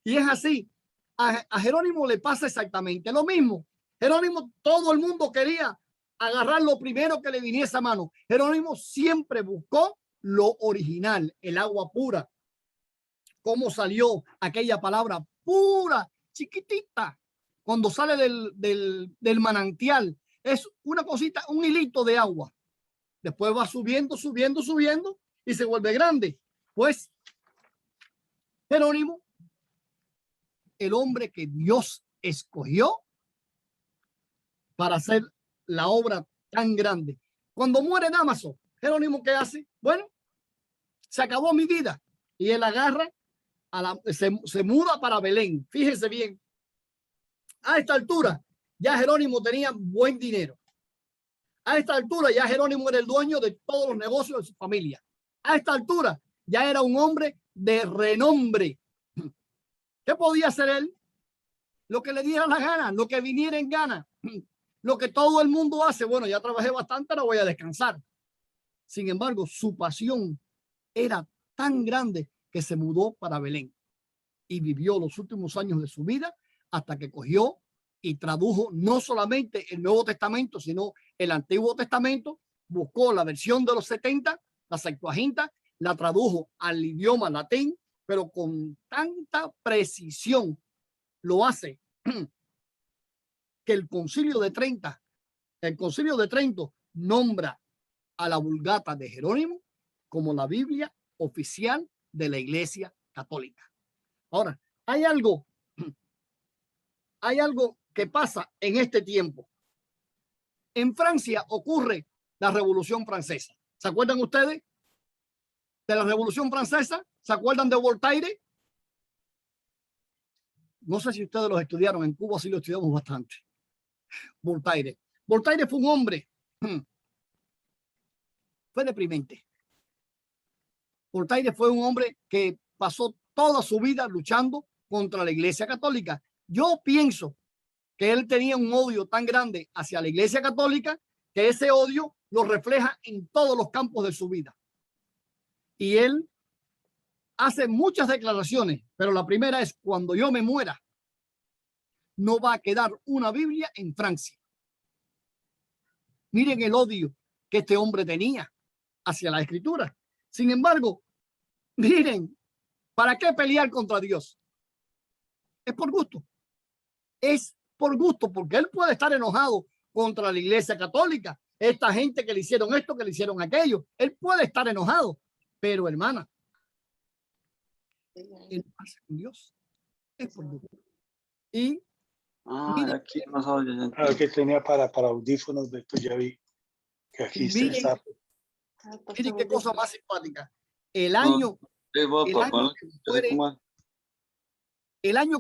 Y es así. A Jerónimo le pasa exactamente lo mismo. Jerónimo, todo el mundo quería agarrar lo primero que le viniese a mano. Jerónimo siempre buscó lo original, el agua pura. ¿Cómo salió aquella palabra pura, chiquitita? Cuando sale del manantial, es una cosita, un hilito de agua. Después va subiendo y se vuelve grande. Pues Jerónimo, el hombre que Dios escogió para hacer la obra tan grande. Cuando muere Dámaso, Jerónimo, ¿qué hace? Bueno, se acabó mi vida. Y él agarra, se muda para Belén. Fíjese bien. A esta altura, ya Jerónimo tenía buen dinero. A esta altura, ya Jerónimo era el dueño de todos los negocios de su familia. A esta altura, ya era un hombre de renombre. ¿Qué podía hacer él? Lo que le diera la gana, lo que viniera en gana. Lo que todo el mundo hace. Bueno, ya trabajé bastante, ahora voy a descansar. Sin embargo, su pasión era tan grande que se mudó para Belén y vivió los últimos años de su vida hasta que cogió y tradujo no solamente el Nuevo Testamento, sino el Antiguo Testamento. Buscó la versión de los 70, la Septuaginta, la tradujo al idioma latín, pero con tanta precisión lo hace que el Concilio de Trento nombra a la Vulgata de Jerónimo como la Biblia oficial de la Iglesia Católica. Ahora, hay algo que pasa en este tiempo. En Francia ocurre la Revolución Francesa. ¿Se acuerdan ustedes de la Revolución Francesa? ¿Se acuerdan de Voltaire? No sé si ustedes los estudiaron. En Cuba sí lo estudiamos bastante. Voltaire fue un hombre, fue deprimente. Voltaire fue un hombre que pasó toda su vida luchando contra la Iglesia Católica. Yo pienso que él tenía un odio tan grande hacia la Iglesia Católica que ese odio lo refleja en todos los campos de su vida. Y él hace muchas declaraciones, pero la primera es: cuando yo me muera, no va a quedar una Biblia en Francia. Miren el odio que este hombre tenía hacia la Escritura. Sin embargo, miren, ¿para qué pelear contra Dios? Es por gusto. Es por gusto, porque él puede estar enojado contra la Iglesia Católica, esta gente que le hicieron esto, que le hicieron aquello. Él puede estar enojado, pero hermana, él pasa con Dios. Es por gusto. Y miren, aquí no sabes. Que tenía para audífonos, de esto ya vi que aquí se miren, está. miren qué cosa más simpática. El año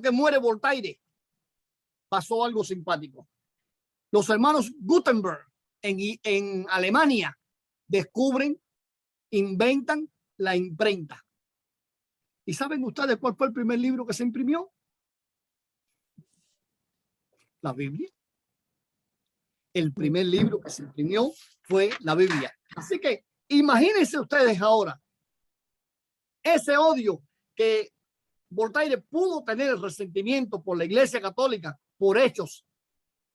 que muere Voltaire, pasó algo simpático. Los hermanos Gutenberg en Alemania descubren, inventan la imprenta. ¿Y saben ustedes cuál fue el primer libro que se imprimió? La Biblia. El primer libro que se imprimió fue la Biblia. Así que imagínense ustedes ahora ese odio que Voltaire pudo tener, el resentimiento por la Iglesia Católica, por hechos,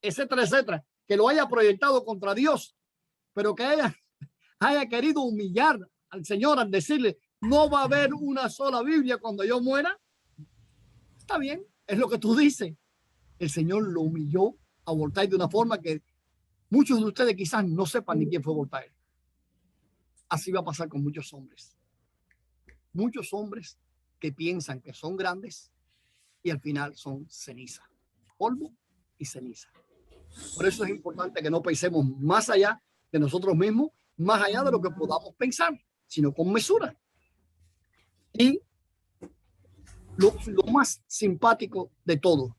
etcétera, etcétera, que lo haya proyectado contra Dios, pero que haya querido humillar al Señor al decirle: no va a haber una sola Biblia cuando yo muera. Está bien, es lo que tú dices. El Señor lo humilló a Voltaire de una forma que muchos de ustedes quizás no sepan ni quién fue Voltaire. Así va a pasar con muchos hombres. Muchos hombres que piensan que son grandes y al final son ceniza, polvo y ceniza. Por eso es importante que no pensemos más allá de nosotros mismos, más allá de lo que podamos pensar, sino con mesura. Y lo más simpático de todo,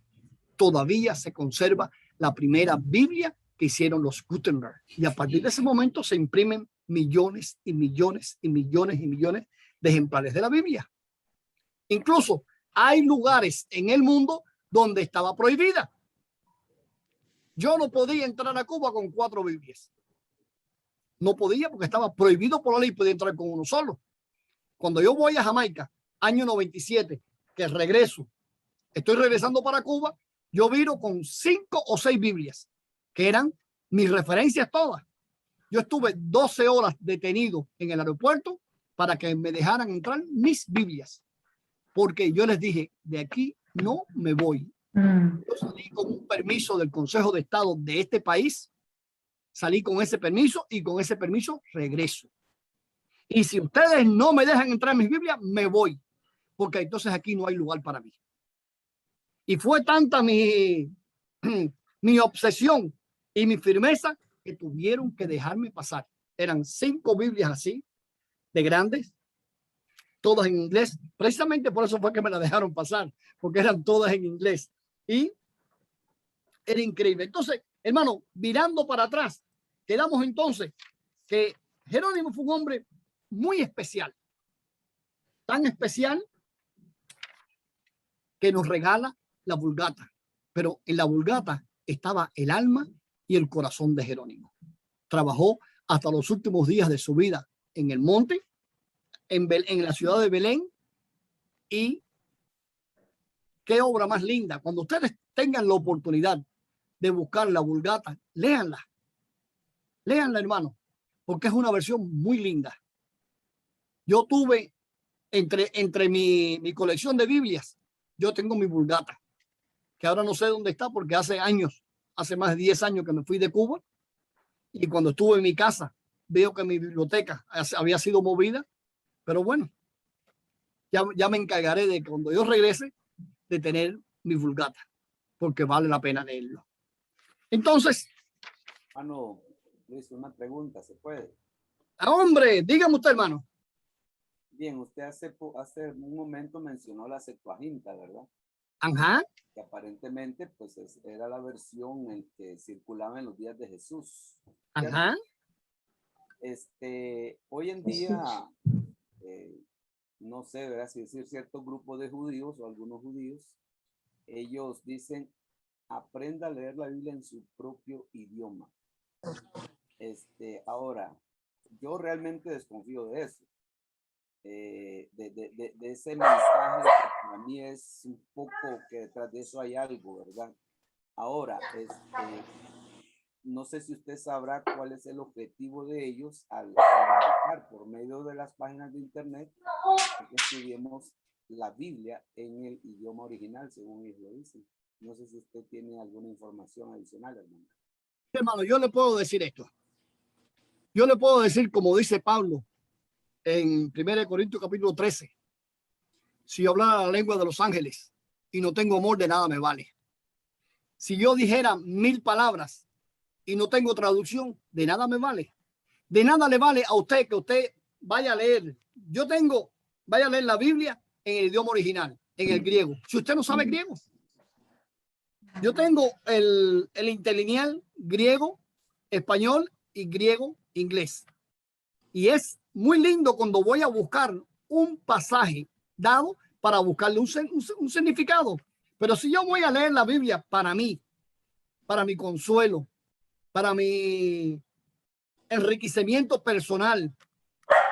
todavía se conserva la primera Biblia que hicieron los Gutenberg. Y a partir de ese momento se imprimen millones y millones y millones y millones de ejemplares de la Biblia. Incluso hay lugares en el mundo donde estaba prohibida. Yo no podía entrar a Cuba con 4 Biblias. No podía porque estaba prohibido por la ley, podía entrar con uno solo. Cuando yo voy a Jamaica, año 97, que regreso, estoy regresando para Cuba, yo viro con 5 o 6 Biblias, que eran mis referencias todas. Yo estuve 12 horas detenido en el aeropuerto para que me dejaran entrar mis Biblias, porque yo les dije: de aquí no me voy. Yo salí con un permiso del Consejo de Estado de este país, salí con ese permiso y con ese permiso regreso. Y si ustedes no me dejan entrar mis Biblias, me voy, porque entonces aquí no hay lugar para mí. Y fue tanta mi obsesión y mi firmeza que tuvieron que dejarme pasar. Eran 5 Biblias así, de grandes, todas en inglés. Precisamente por eso fue que me la dejaron pasar, porque eran todas en inglés. Y era increíble. Entonces, hermano, mirando para atrás, quedamos entonces que Jerónimo fue un hombre muy especial. Tan especial que nos regala la Vulgata. Pero en la Vulgata estaba el alma y el corazón de Jerónimo. Trabajó hasta los últimos días de su vida en el monte, en la ciudad de Belén. Y qué obra más linda. Cuando ustedes tengan la oportunidad de buscar la Vulgata, léanla. Léanla, hermano, porque es una versión muy linda. Yo tuve entre mi colección de Biblias, yo tengo mi Vulgata, que ahora no sé dónde está porque hace más de 10 años que me fui de Cuba, y cuando estuve en mi casa veo que mi biblioteca había sido movida, pero bueno, ya me encargaré de cuando yo regrese de tener mi Vulgata, porque vale la pena leerlo. Entonces, Hermano Luis, una pregunta, ¿se puede? Hombre, dígame usted, hermano. Bien, usted hace un momento mencionó la Septuaginta, ¿verdad? Ajá. Que aparentemente pues era la versión en que circulaba en los días de Jesús. Ajá. Hoy en día, no sé, ¿verdad? Si decir cierto grupo de judíos o algunos judíos, ellos dicen aprenda a leer la Biblia en su propio idioma. Ahora, yo realmente desconfío de eso. De ese mensaje, que para mí es un poco que detrás de eso hay algo, ¿verdad? Ahora, no sé si usted sabrá cuál es el objetivo de ellos al indicar por medio de las páginas de internet que estudiemos la Biblia en el idioma original, según ellos lo dicen. No sé si usted tiene alguna información adicional, hermano. Hermano, yo le puedo decir esto. Yo le puedo decir, como dice Pablo en 1 Corintios capítulo 13, si yo hablara la lengua de los ángeles y no tengo amor, de nada me vale. Si yo dijera 1000 palabras y no tengo traducción, de nada me vale. De nada le vale a usted que usted vaya a leer. Vaya a leer la Biblia en el idioma original, en el griego. Si usted no sabe griego, yo tengo el interlineal griego, español y griego, inglés. Y es muy lindo cuando voy a buscar un pasaje dado para buscarle un significado. Pero si yo voy a leer la Biblia para mí, para mi consuelo, para mi enriquecimiento personal,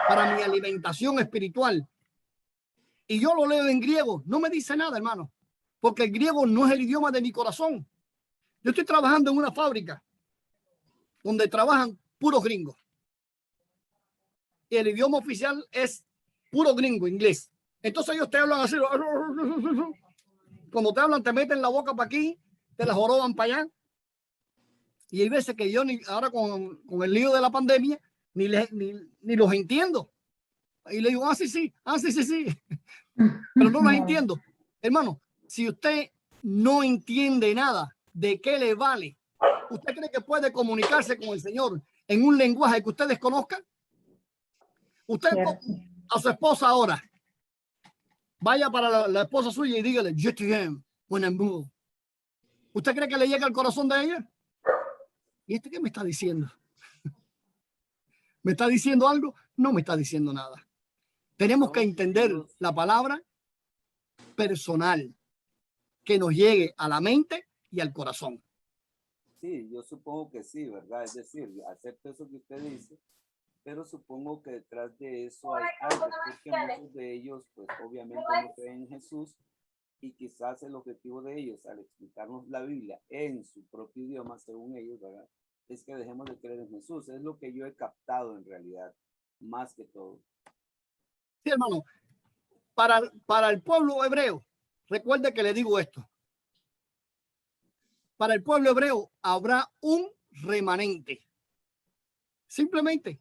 para mi alimentación espiritual, y yo lo leo en griego, no me dice nada, hermano, porque el griego no es el idioma de mi corazón. Yo estoy trabajando en una fábrica donde trabajan puros gringos. Y el idioma oficial es puro gringo, inglés. Entonces ellos te hablan así. Cuando te hablan, te meten la boca para aquí, te la joroban para allá. Y hay veces que yo, ahora con el lío de la pandemia, ni los entiendo. Y le digo, sí. Pero no los entiendo. Hermano, si usted no entiende nada, ¿de qué le vale? ¿Usted cree que puede comunicarse con el Señor en un lenguaje que usted desconozca? Usted a su esposa ahora, vaya para la esposa suya y dígale, je t'aime, mon amour. ¿Usted cree que le llega al corazón de ella? ¿Y qué me está diciendo? ¿Me está diciendo algo? No me está diciendo nada. Tenemos que entender la palabra personal que nos llegue a la mente y al corazón. Sí, yo supongo que sí, ¿verdad? Es decir, acepto eso que usted dice, pero supongo que detrás de eso hay algo, porque muchos de ellos, pues obviamente no creen en Jesús, y quizás el objetivo de ellos al explicarnos la Biblia en su propio idioma, según ellos, ¿verdad?, es que dejemos de creer en Jesús. Es lo que yo he captado en realidad, más que todo. Sí, hermano, para el pueblo hebreo, recuerde que le digo esto. Para el pueblo hebreo habrá un remanente. Simplemente,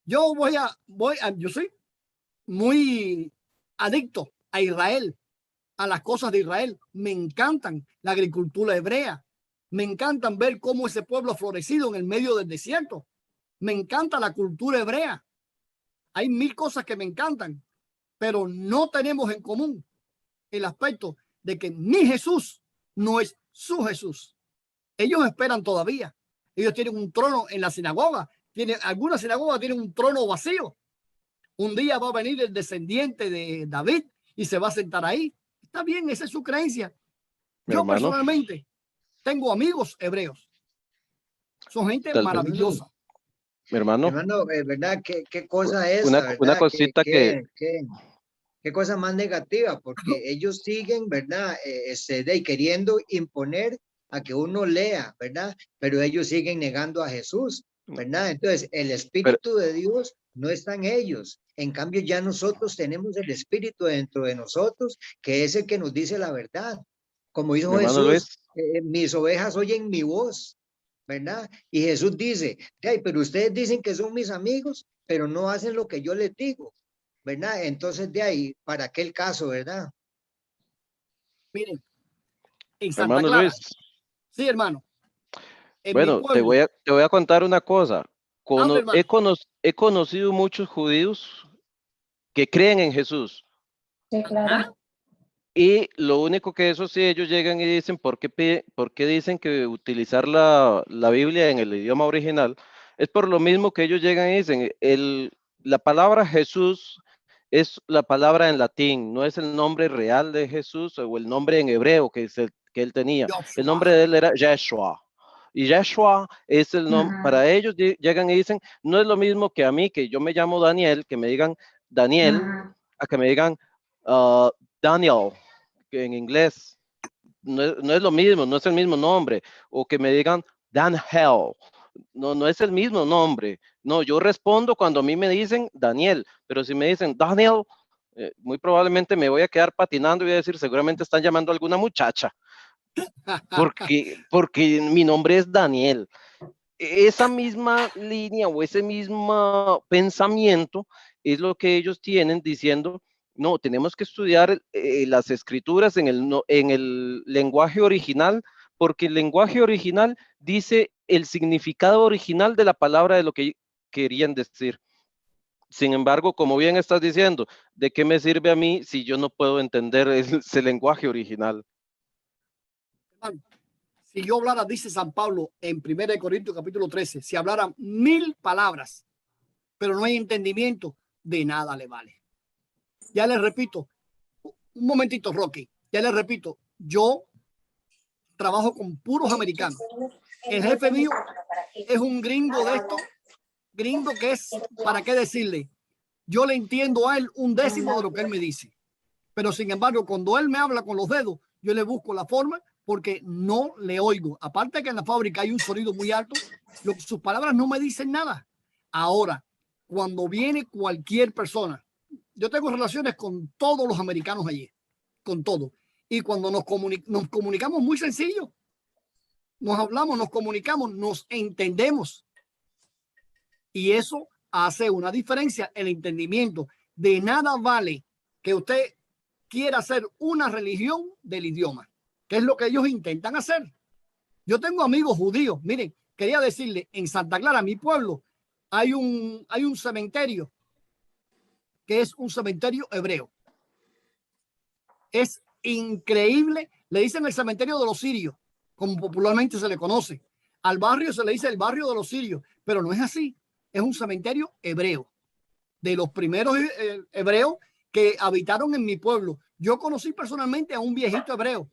yo soy muy adicto a Israel, a las cosas de Israel. Me encantan la agricultura hebrea. Me encantan ver cómo ese pueblo ha florecido en el medio del desierto. Me encanta la cultura hebrea. Hay 1000 cosas que me encantan, pero no tenemos en común el aspecto de que mi Jesús no es su Jesús. Ellos esperan todavía. Ellos tienen un trono en la sinagoga. Algunas sinagogas tienen un trono vacío. Un día va a venir el descendiente de David y se va a sentar ahí. Está bien, esa es su creencia. Yo personalmente tengo amigos hebreos. Son gente maravillosa. Mi hermano, ¿verdad? ¿Qué cosa es? Una cosita ¿Qué cosa más negativa? Porque ellos siguen, ¿verdad? Queriendo imponer a que uno lea, ¿verdad? Pero ellos siguen negando a Jesús, ¿verdad? Entonces, el Espíritu de Dios no está en ellos. En cambio, ya nosotros tenemos el Espíritu dentro de nosotros, que es el que nos dice la verdad. Como dijo Jesús, mis ovejas oyen mi voz, ¿verdad? Y Jesús dice, hey, pero ustedes dicen que son mis amigos, pero no hacen lo que yo les digo, ¿verdad? Entonces, de ahí, para aquel caso, ¿verdad? Miren, en Santa hermano Clara. Luis. Sí, hermano. Bueno, te voy a contar una cosa. He conocido muchos judíos que creen en Jesús. Sí, claro. Y lo único que eso sí, ellos llegan y dicen, ¿por qué dicen que utilizar la Biblia en el idioma original? Es por lo mismo que ellos llegan y dicen, la palabra Jesús es la palabra en latín, no es el nombre real de Jesús o el nombre en hebreo, que que él tenía. Joshua. El nombre de él era Yeshua. Y Yeshua es el nombre, para ellos llegan y dicen, no es lo mismo que a mí, que yo me llamo Daniel, que me digan Daniel, a que me digan Daniel, que en inglés no es lo mismo, no es el mismo nombre, o que me digan Daniel, no es el mismo nombre. No, yo respondo cuando a mí me dicen Daniel, pero si me dicen Daniel, muy probablemente me voy a quedar patinando y voy a decir, seguramente están llamando a alguna muchacha, porque mi nombre es Daniel. Esa misma línea o ese mismo pensamiento es lo que ellos tienen diciendo, no, tenemos que estudiar las escrituras en el lenguaje original, porque el lenguaje original dice el significado original de la palabra de lo que querían decir. Sin embargo, como bien estás diciendo, ¿de qué me sirve a mí si yo no puedo entender ese lenguaje original? Si yo hablara, dice San Pablo en 1 Corintios capítulo 13, si hablara 1000 palabras, pero no hay entendimiento, de nada le vale. Ya les repito, un momentito, Rocky, ya les repito, yo trabajo con puros americanos. El jefe mío es un gringo de esto, gringo que es, ¿para qué decirle? Yo le entiendo a él 1/10 de lo que él me dice. Pero sin embargo, cuando él me habla con los dedos, yo le busco la forma porque no le oigo. Aparte que en la fábrica hay un sonido muy alto, sus palabras no me dicen nada. Ahora, cuando viene cualquier persona, yo tengo relaciones con todos los americanos allí, con todo. Y cuando nos comunicamos muy sencillo, nos hablamos, nos comunicamos, nos entendemos. Y eso hace una diferencia, el entendimiento. De nada vale que usted quiera hacer una religión del idioma, que es lo que ellos intentan hacer. Yo tengo amigos judíos. Miren, quería decirle, en Santa Clara, mi pueblo, hay un cementerio que es un cementerio hebreo. Es increíble. Le dicen el cementerio de los sirios, como popularmente se le conoce. Al barrio se le dice el barrio de los sirios, pero no es así. Es un cementerio hebreo, de los primeros hebreos que habitaron en mi pueblo. Yo conocí personalmente a un viejito hebreo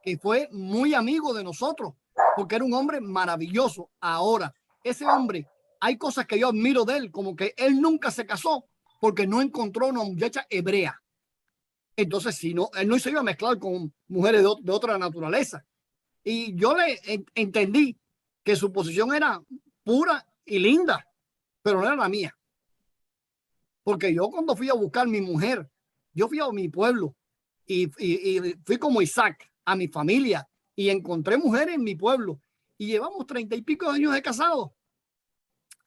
que fue muy amigo de nosotros, porque era un hombre maravilloso. Ahora, ese hombre, hay cosas que yo admiro de él, como que él nunca se casó porque no encontró una muchacha hebrea. Entonces, si no, él no se iba a mezclar con mujeres de otra naturaleza. Y yo le entendí que su posición era pura y linda, pero no era la mía. Porque yo cuando fui a buscar mi mujer, yo fui a mi pueblo y fui como Isaac a mi familia y encontré mujeres en mi pueblo y llevamos 30 y pico de años de casados.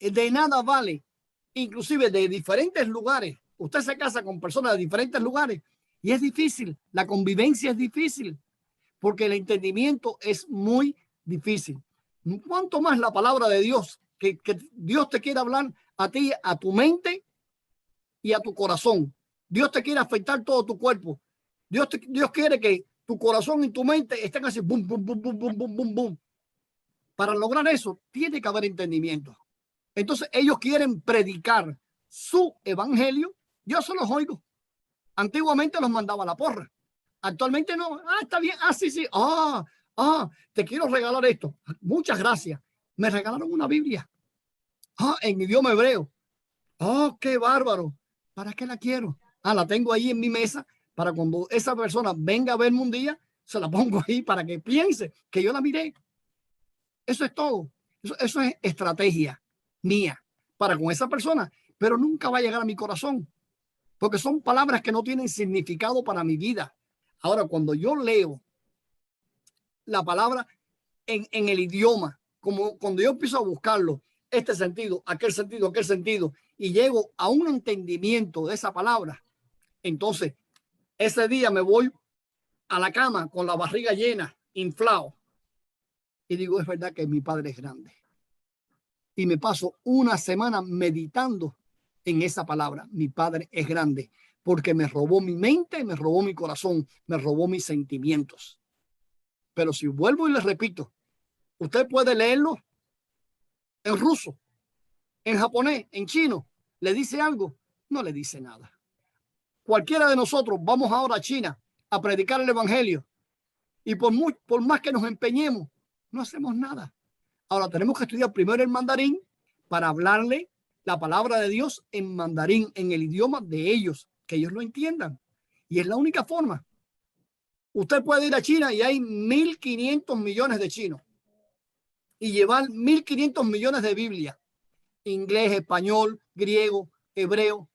De nada vale, inclusive de diferentes lugares. Usted se casa con personas de diferentes lugares y es difícil, la convivencia es difícil porque el entendimiento es muy difícil. Cuanto más la palabra de Dios, que Dios te quiere hablar a ti, a tu mente y a tu corazón. Dios te quiere afectar todo tu cuerpo. Dios quiere que tu corazón y tu mente estén así, bum, bum, bum, bum, bum, bum, bum, bum. Para lograr eso, tiene que haber entendimiento. Entonces, ellos quieren predicar su evangelio. Yo se los oigo. Antiguamente los mandaba a la porra. Actualmente no. Ah, está bien. Ah, sí, sí. Te quiero regalar esto. Muchas gracias. Me regalaron una Biblia. En idioma hebreo. Qué bárbaro. ¿Para qué la quiero? La tengo ahí en mi mesa para cuando esa persona venga a verme un día, se la pongo ahí para que piense que yo la miré. Eso es todo. Eso es estrategia mía para con esa persona, pero nunca va a llegar a mi corazón porque son palabras que no tienen significado para mi vida. Ahora, cuando yo leo la palabra en el idioma, como cuando yo empiezo a buscarlo, este sentido, aquel sentido, y llego a un entendimiento de esa palabra, entonces ese día me voy a la cama con la barriga llena, inflado, y digo, es verdad que mi Padre es grande. Y me paso una semana meditando en esa palabra, mi Padre es grande, porque me robó mi mente, me robó mi corazón, me robó mis sentimientos. Pero si vuelvo y les repito, usted puede leerlo en ruso, en japonés, en chino, le dice algo, no le dice nada. Cualquiera de nosotros vamos ahora a China a predicar el evangelio Y por más que nos empeñemos, no hacemos nada. Ahora tenemos que estudiar primero el mandarín para hablarle la palabra de Dios en mandarín, en el idioma de ellos, que ellos lo entiendan. Y es la única forma. Usted puede ir a China y hay 1.500 millones de chinos y llevar 1.500 millones de Biblia, inglés, español, griego, hebreo,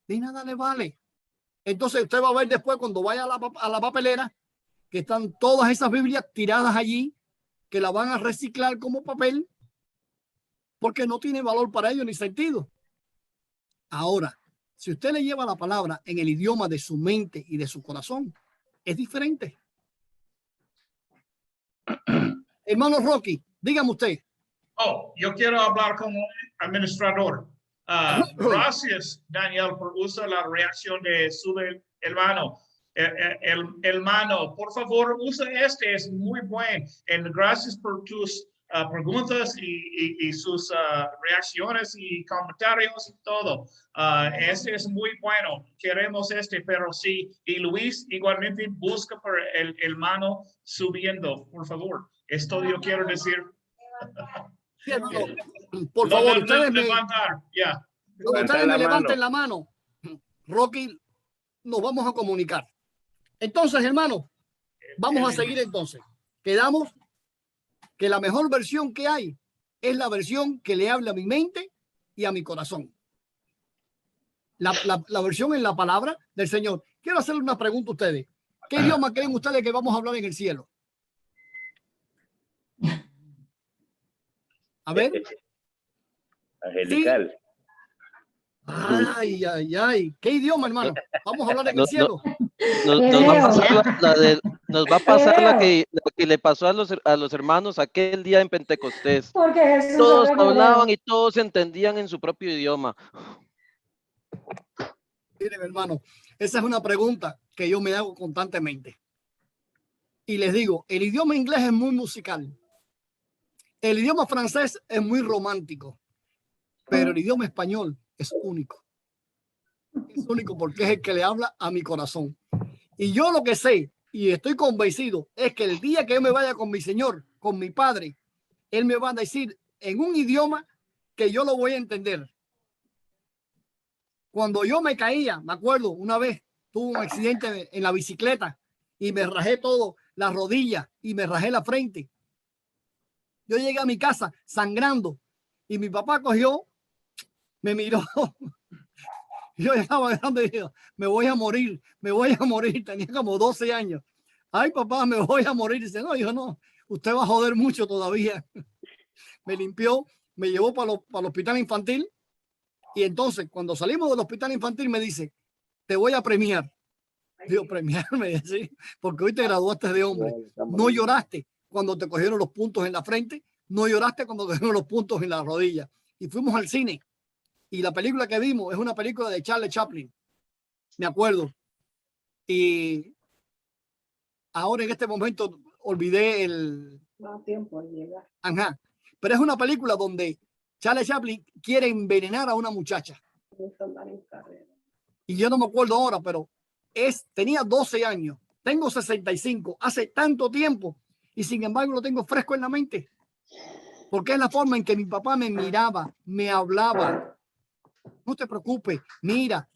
de nada le vale. Entonces usted va a ver después cuando vaya a la papelera que están todas esas Biblias tiradas allí, que la van a reciclar como papel porque no tiene valor para ellos ni sentido. Ahora, si usted le lleva la palabra en el idioma de su mente y de su corazón, es diferente. Hermano Rocky, dígame usted. Oh, yo quiero hablar como administrador. Gracias, Daniel, por usar la reacción de su hermano. El hermano, por favor, usa es muy bueno. Gracias por tus preguntas y sus reacciones y comentarios y todo. Este es muy bueno. Queremos pero sí. Y Luis, igualmente busca por el hermano subiendo, por favor. Esto yo quiero decir. Sí, hermano, por favor, ustedes me levanten la mano. Rocky, nos vamos a comunicar. Entonces, hermano, vamos a seguir entonces. Quedamos que la mejor versión que hay es la versión que le habla a mi mente y a mi corazón. La versión en la palabra del Señor. Quiero hacerle una pregunta a ustedes. ¿Qué idioma creen ustedes que vamos a hablar en el cielo? A ver. Angelical. ¿Sí? Ay. ¿Qué idioma, hermano? Vamos a hablar en el cielo. Nos va a pasar la que le pasó a los hermanos aquel día en Pentecostés. Todos hablaban y todos se entendían en su propio idioma. Miren, hermano, esa es una pregunta que yo me hago constantemente. Y les digo, el idioma inglés es muy musical. El idioma francés es muy romántico. Pero el idioma español es único. Es único porque es el que le habla a mi corazón. Y yo lo que sé y estoy convencido es que el día que yo me vaya con mi Señor, con mi Padre, Él me va a decir en un idioma que yo lo voy a entender. Cuando yo me caía, me acuerdo, una vez tuve un accidente en la bicicleta y me rajé todo, la rodilla y me rajé la frente. Yo llegué a mi casa sangrando y mi papá cogió, me miró. Yo estaba grande y dije, me voy a morir. Tenía como 12 años. Ay, papá, me voy a morir. Dice, no, hijo, no, usted va a joder mucho todavía. Me limpió, me llevó para el hospital infantil. Y entonces, cuando salimos del hospital infantil, me dice, te voy a premiar. Digo, premiarme, ¿sí? Porque hoy te graduaste de hombre. No lloraste cuando te cogieron los puntos en la frente. No lloraste cuando te cogieron los puntos en la rodilla. Y fuimos al cine. Y la película que vimos es una película de Charlie Chaplin. Me acuerdo. Y ahora en este momento olvidé el... No tiempo de llegar. Ajá. Pero es una película donde Charlie Chaplin quiere envenenar a una muchacha. Y yo no me acuerdo ahora, pero tenía 12 años. Tengo 65. Hace tanto tiempo. Y sin embargo lo tengo fresco en la mente. Porque es la forma en que mi papá me miraba, me hablaba. No te preocupes, mira,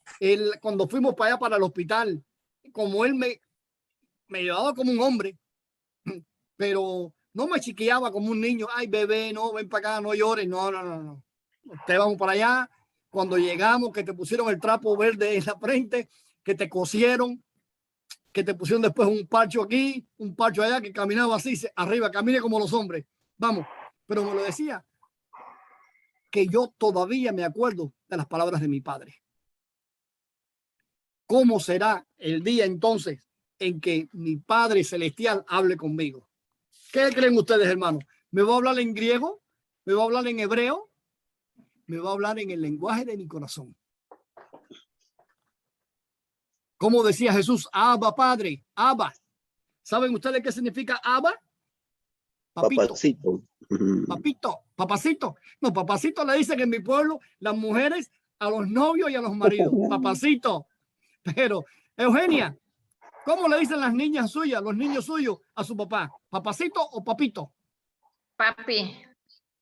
cuando fuimos para allá, para el hospital, como él me llevaba como un hombre, pero no me chiqueaba como un niño. Ay, bebé, no, ven para acá, no llores. No. Te vamos para allá. Cuando llegamos, que te pusieron el trapo verde en la frente, que te cosieron, que te pusieron después un parcho aquí, un parcho allá, que caminaba así, arriba, camine como los hombres. Vamos, pero me lo decía, que yo todavía me acuerdo de las palabras de mi padre. ¿Cómo será el día entonces en que mi Padre Celestial hable conmigo? ¿Qué creen ustedes, hermanos? ¿Me va a hablar en griego? ¿Me va a hablar en hebreo? ¿Me va a hablar en el lenguaje de mi corazón? Como decía Jesús, Abba, Padre, Abba. ¿Saben ustedes qué significa Abba? Papito. Papacito. Papacito. No, papacito le dicen en mi pueblo las mujeres a los novios y a los maridos. Papacito. Pero, Eugenia, ¿Cómo le dicen las niñas suyas, los niños suyos a su papá? ¿Papacito o papito? Papi.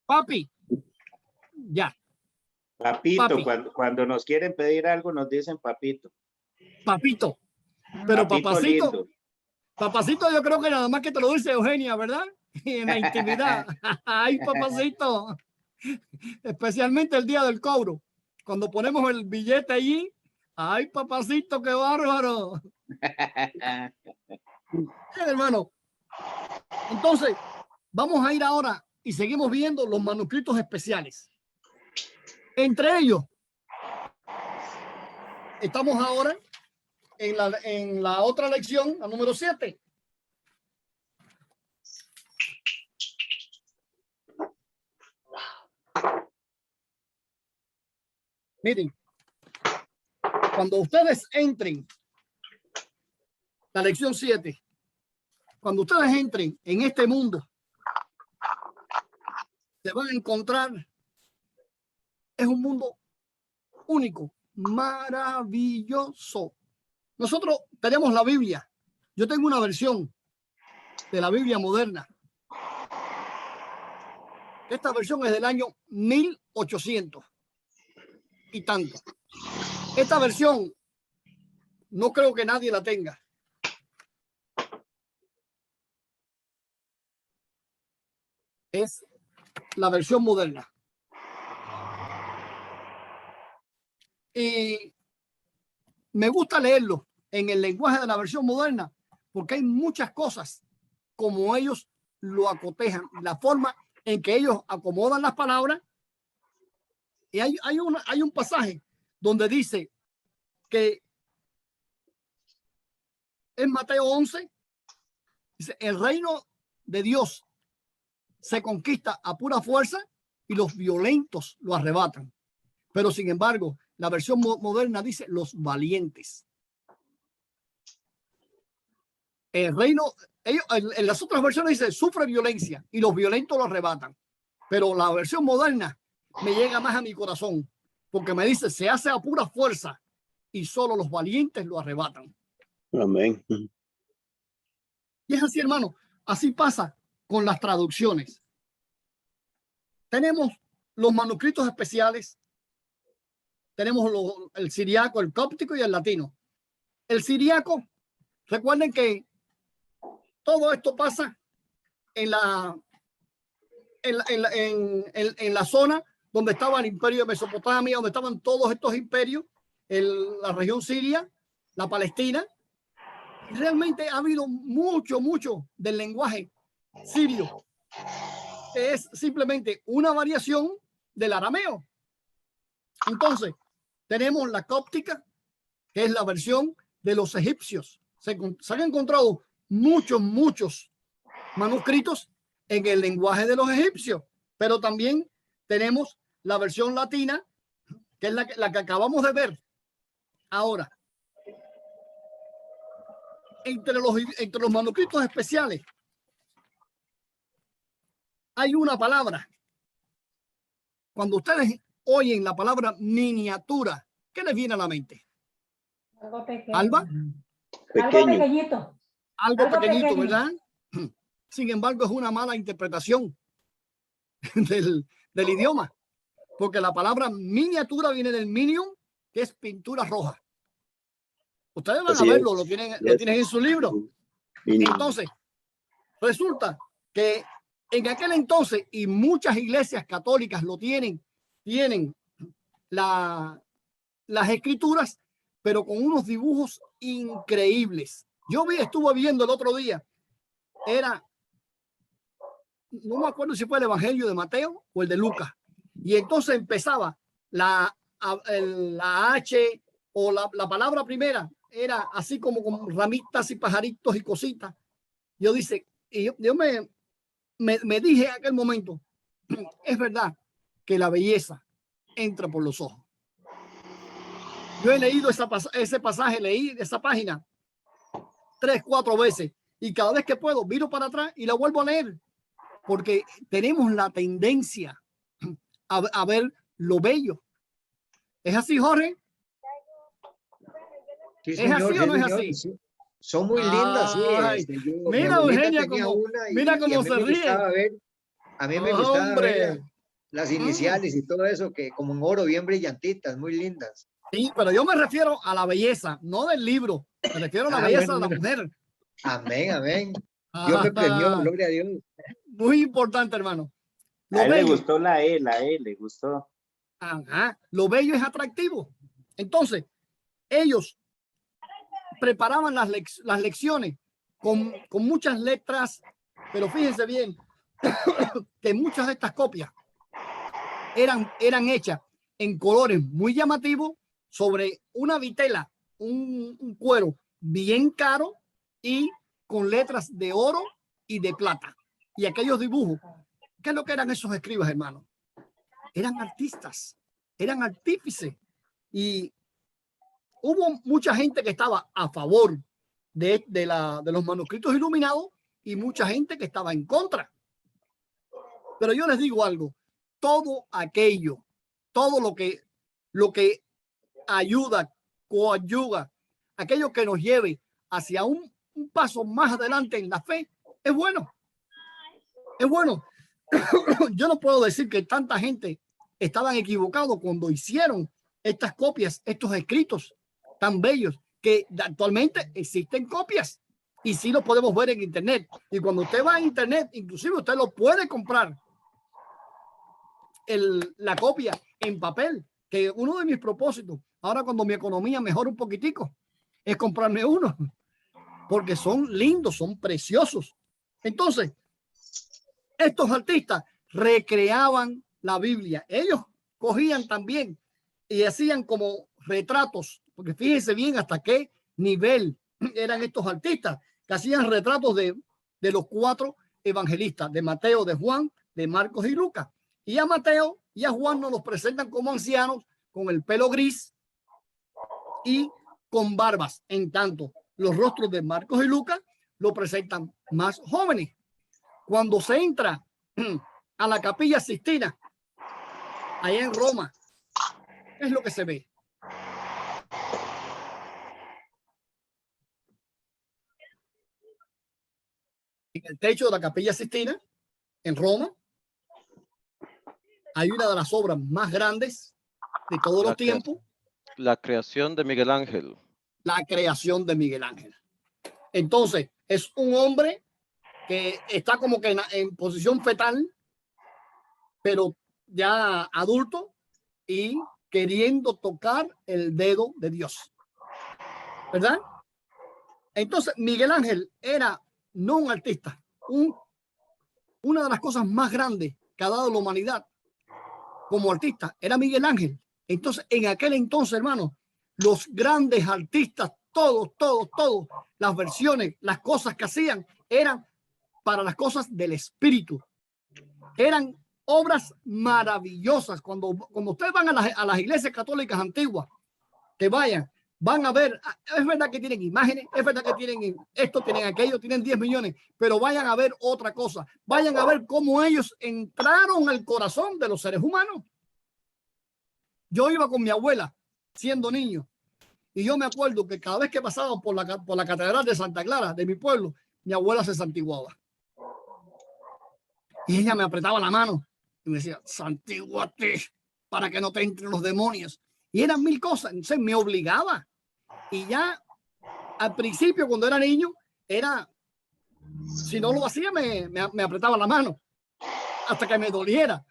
Papi. Ya. Papito, Papi. cuando nos quieren pedir algo nos dicen papito. Papito. Pero Papito papacito. lindo. Papacito, yo creo que nada más que te lo dice Eugenia, ¿verdad? En la intimidad. Ay, papacito. Especialmente el día del cobro. Cuando ponemos el billete allí. Ay, papacito, qué bárbaro. Bien, hermano. Entonces, vamos a ir ahora y seguimos viendo los manuscritos especiales. Entre ellos, estamos ahora en la otra lección, la número 7. Miren, cuando ustedes entren, la lección 7, cuando ustedes entren en este mundo, se van a encontrar, es un mundo único, maravilloso. Nosotros tenemos la Biblia. Yo tengo una versión de la Biblia moderna. Esta versión es del año 1800 y tanto. Esta versión no creo que nadie la tenga. Es la versión moderna. Y me gusta leerlo en el lenguaje de la versión moderna porque hay muchas cosas como ellos lo acotejan, la forma en que ellos acomodan las palabras. Y hay un pasaje donde dice que en Mateo 11, dice, el reino de Dios se conquista a pura fuerza y los violentos lo arrebatan. Pero sin embargo, la versión moderna dice los valientes. El reino, en las otras versiones dice sufre violencia y los violentos lo arrebatan. Pero la versión moderna me llega más a mi corazón porque me dice se hace a pura fuerza y solo los valientes lo arrebatan. Amén. Y es así, hermano. Así pasa con las traducciones. Tenemos los manuscritos especiales. Tenemos el siriaco, el cóptico y el latino. El siriaco, recuerden que todo esto pasa en la zona donde estaba el imperio de Mesopotamia, donde estaban todos estos imperios, la región siria, la Palestina. Realmente ha habido mucho del lenguaje sirio. Es simplemente una variación del arameo. Entonces, tenemos la cóptica, que es la versión de los egipcios. Se han encontrado muchos manuscritos en el lenguaje de los egipcios, pero también tenemos la versión latina, que es la que acabamos de ver. Ahora, entre los manuscritos especiales hay una palabra. Cuando ustedes oyen la palabra miniatura, ¿qué les viene a la mente? Algo pequeño. ¿Alba? Algo pequeñito. Algo pequeñito, ¿verdad? Sin embargo, es una mala interpretación del idioma, porque la palabra miniatura viene del minium, que es pintura roja. Ustedes van a verlo, lo tienen en su libro. Entonces, resulta que en aquel entonces, y muchas iglesias católicas lo tienen las escrituras, pero con unos dibujos increíbles. Yo estuve viendo el otro día, no me acuerdo si fue el Evangelio de Mateo o el de Lucas, y entonces empezaba la H o la palabra primera, era así como con ramitas y pajaritos y cositas. Yo me dije en aquel momento, es verdad que la belleza entra por los ojos. Yo he leído ese pasaje, leí esa página 3-4 veces y cada vez que puedo miro para atrás y la vuelvo a leer porque tenemos la tendencia a ver lo bello. ¿Es así, Jorge? Sí, ¿Es señor, así o no es así? Sí. Son muy lindas, sí. Ay, Mi mira, abuelita Eugenia, tenía cómo- una mira y cómo a mí se me ríe. gustaba ver, a mí me gustaba ver Hombre. las iniciales y todo eso, que como en oro, bien brillantitas, muy lindas. Sí, pero yo me refiero a la belleza, no del libro. Me refiero a la Ah, belleza bueno, de la bueno. mujer. Amén, amén. Dios me premió, Ah, gloria a Dios. muy importante, hermano. A Lo él le bello, gustó la E, le gustó. ajá, lo bello es atractivo. Entonces, ellos preparaban las lecciones con muchas letras, pero fíjense bien que muchas de estas copias eran hechas en colores muy llamativos sobre una vitela, un cuero bien caro y con letras de oro y de plata. Y aquellos dibujos, ¿qué es lo que eran esos escribas, hermano? Eran artistas, eran artífices. Y hubo mucha gente que estaba a favor de los manuscritos iluminados y mucha gente que estaba en contra. Pero yo les digo algo, todo aquello, todo lo que ayuda, coadyuva, aquello que nos lleve hacia un paso más adelante en la fe, es bueno. Es bueno. Yo no puedo decir que tanta gente estaban equivocados cuando hicieron estas copias, estos escritos tan bellos, que actualmente existen copias y sí lo podemos ver en internet. Y cuando usted va a internet, inclusive usted lo puede comprar la copia en papel, que uno de mis propósitos, ahora cuando mi economía mejora un poquitico, es comprarme uno, porque son lindos, son preciosos. Entonces, estos artistas recreaban la Biblia. Ellos cogían también y hacían como retratos, porque fíjense bien hasta qué nivel eran estos artistas, que hacían retratos de los 4 evangelistas, de Mateo, de Juan, de Marcos y Lucas. Y a Mateo y a Juan nos los presentan como ancianos, con el pelo gris y con barbas. En tanto, los rostros de Marcos y Lucas lo presentan más jóvenes. Cuando se entra a la Capilla Sixtina, allá en Roma, ¿qué es lo que se ve? En el techo de la Capilla Sixtina, en Roma, hay una de las obras más grandes de todos los tiempos. La creación de Miguel Ángel. La creación de Miguel Ángel. Entonces, es un hombre que está como que en posición fetal, pero ya adulto y queriendo tocar el dedo de Dios. ¿Verdad? Entonces, Miguel Ángel era no un artista, una de las cosas más grandes que ha dado la humanidad como artista era Miguel Ángel. Entonces, en aquel entonces, hermano, los grandes artistas, todos, las versiones, las cosas que hacían eran para las cosas del espíritu. Eran obras maravillosas. Cuando ustedes van a las iglesias católicas antiguas, que vayan, van a ver, es verdad que tienen imágenes, es verdad que tienen esto, tienen aquello, tienen 10 millones, pero vayan a ver otra cosa. Vayan a ver cómo ellos entraron al corazón de los seres humanos. Yo iba con mi abuela siendo niño y yo me acuerdo que cada vez que pasaba por la catedral de Santa Clara de mi pueblo, mi abuela se santiguaba. Y ella me apretaba la mano y me decía, santíguate para que no te entren los demonios. Y eran mil cosas, entonces me obligaba. Y ya al principio, cuando era niño, si no lo hacía, me apretaba la mano hasta que me doliera.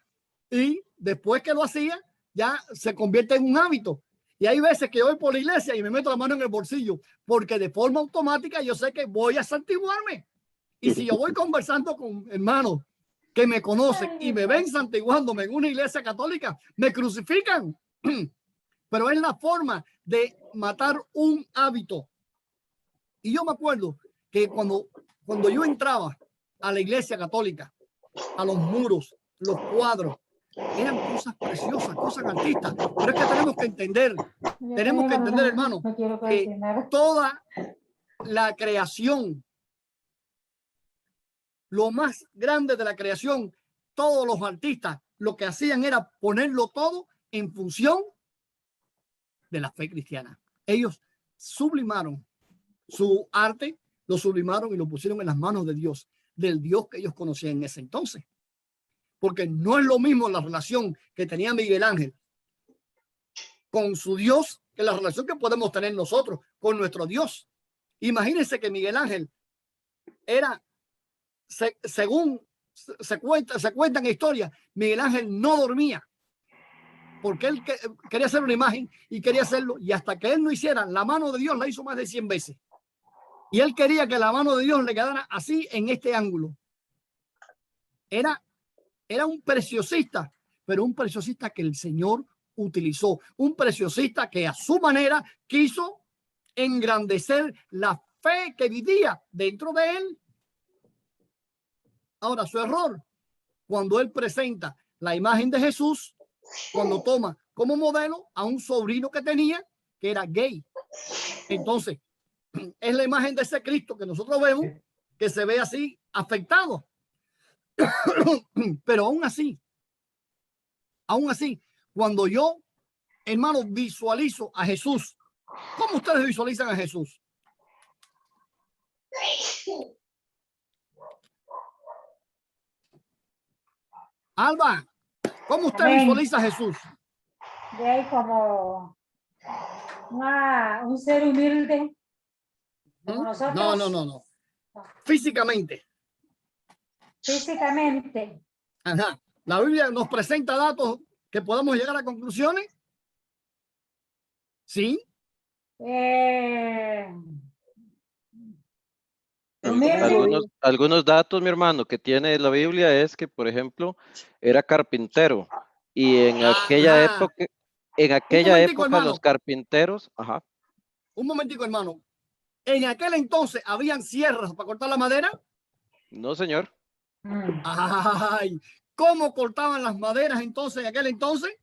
Y después que lo hacía, ya se convierte en un hábito. Y hay veces que yo voy por la iglesia y me meto la mano en el bolsillo, porque de forma automática yo sé que voy a santiguarme. Y si yo voy conversando con hermanos que me conocen y me ven santiguándome en una iglesia católica, me crucifican. Pero es la forma de matar un hábito. Y yo me acuerdo que cuando yo entraba a la iglesia católica, a los muros, los cuadros, eran cosas preciosas, cosas artistas. Pero es que tenemos que entender, hermano, que toda la creación, lo más grande de la creación, todos los artistas, lo que hacían era ponerlo todo en función de la fe cristiana. Ellos sublimaron su arte, lo sublimaron y lo pusieron en las manos de Dios, del Dios que ellos conocían en ese entonces. Porque no es lo mismo la relación que tenía Miguel Ángel con su Dios que la relación que podemos tener nosotros con nuestro Dios. Imagínense que Miguel Ángel era, según se cuenta en historia, Miguel Ángel no dormía porque él quería hacer una imagen y quería hacerlo, y hasta que él no hiciera, la mano de Dios la hizo más de 100 veces. Y él quería que la mano de Dios le quedara así en este ángulo. Era un preciosista, pero un preciosista que el Señor utilizó, un preciosista que a su manera quiso engrandecer la fe que vivía dentro de él. Ahora, su error, cuando él presenta la imagen de Jesús, cuando toma como modelo a un sobrino que tenía, que era gay. Entonces, es la imagen de ese Cristo que nosotros vemos, que se ve así afectado. Pero aún así, cuando yo, hermano, visualizo a Jesús, ¿cómo ustedes visualizan a Jesús? Alba, ¿cómo usted visualiza a Jesús? De ahí como un ser humilde. Como nosotros. No. Físicamente. Físicamente. Ajá. La Biblia nos presenta datos que podamos llegar a conclusiones. ¿Sí? Algunos datos, mi hermano, que tiene la Biblia es que, por ejemplo, era carpintero y en aquella época los carpinteros, Un momentico, hermano. En aquel entonces habían sierras para cortar la madera. No, señor. Ay, ¿cómo cortaban las maderas entonces en aquel entonces?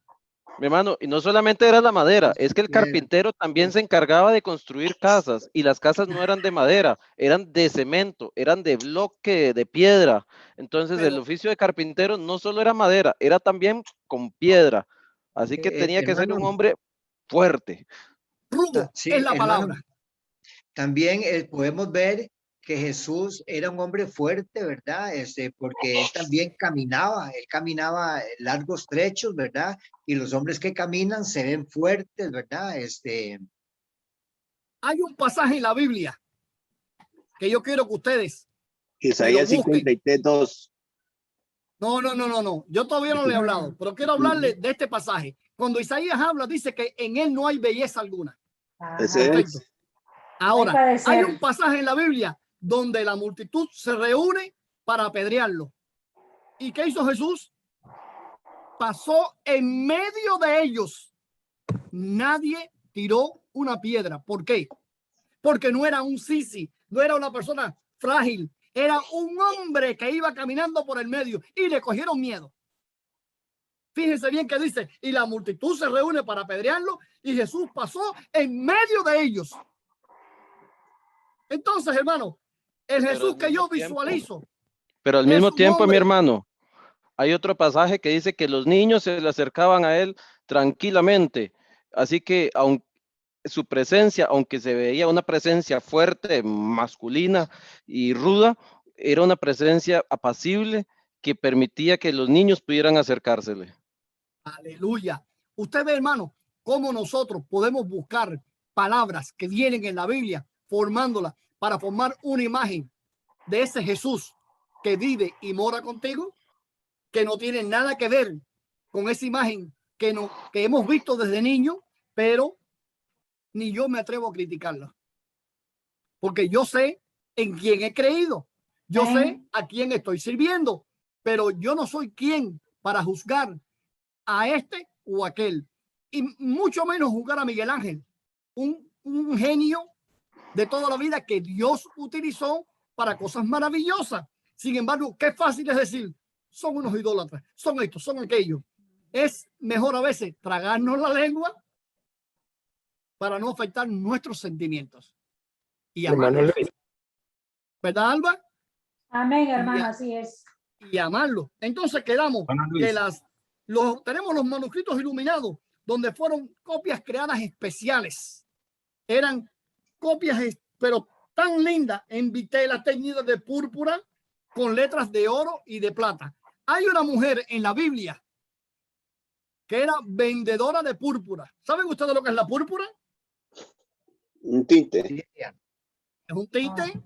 Mi hermano, y no solamente era la madera, es que el carpintero también se encargaba de construir casas, y las casas no eran de madera, eran de cemento, eran de bloque, de piedra. Entonces el oficio de carpintero no solo era madera, era también con piedra. Así que tenía que ser un hombre fuerte. Rudo, sí, es la palabra. También podemos ver que Jesús era un hombre fuerte, ¿verdad? Porque él también caminaba, él caminaba largos trechos, ¿verdad? Y los hombres que caminan se ven fuertes, ¿verdad? Hay un pasaje en la Biblia que yo quiero que ustedes Isaías 53:2. No. Yo todavía no le he hablado, pero quiero hablarle de este pasaje. Cuando Isaías habla, dice que en él no hay belleza alguna. Perfecto. Ahora, hay un pasaje en la Biblia donde la multitud se reúne para apedrearlo. ¿Y qué hizo Jesús? Pasó en medio de ellos. Nadie tiró una piedra. ¿Por qué? Porque no era un sisi, no era una persona frágil, era un hombre que iba caminando por el medio y le cogieron miedo. Fíjense bien que dice, y la multitud se reúne para apedrearlo y Jesús pasó en medio de ellos. Entonces, hermano, el Jesús que yo visualizo. Pero al mismo tiempo, mi hermano, hay otro pasaje que dice que los niños se le acercaban a él tranquilamente. Así que aunque su presencia, aunque se veía una presencia fuerte, masculina y ruda, era una presencia apacible que permitía que los niños pudieran acercársele. Aleluya. Usted ve, hermano, cómo nosotros podemos buscar palabras que vienen en la Biblia, formándolas para formar una imagen de ese Jesús que vive y mora contigo, que no tiene nada que ver con esa imagen que hemos visto desde niño, pero ni yo me atrevo a criticarla. Porque yo sé en quién he creído. Yo sé a quién estoy sirviendo, pero yo no soy quien para juzgar a este o aquel. Y mucho menos juzgar a Miguel Ángel, un genio de toda la vida que Dios utilizó para cosas maravillosas. Sin embargo, qué fácil es decir, son unos idólatras, son estos, son aquellos. Es mejor a veces tragarnos la lengua para no afectar nuestros sentimientos. Y amarlo. ¿Verdad, Alba? Amén, hermano, así es. Y amarlo. Entonces quedamos que tenemos los manuscritos iluminados, donde fueron copias creadas especiales. Eran copias pero tan linda, en vitelas teñidas de púrpura con letras de oro y de plata. Hay una mujer en la Biblia que era vendedora de púrpura. ¿Saben ustedes lo que es la púrpura? Un tinte. Lidia, Es un tinte.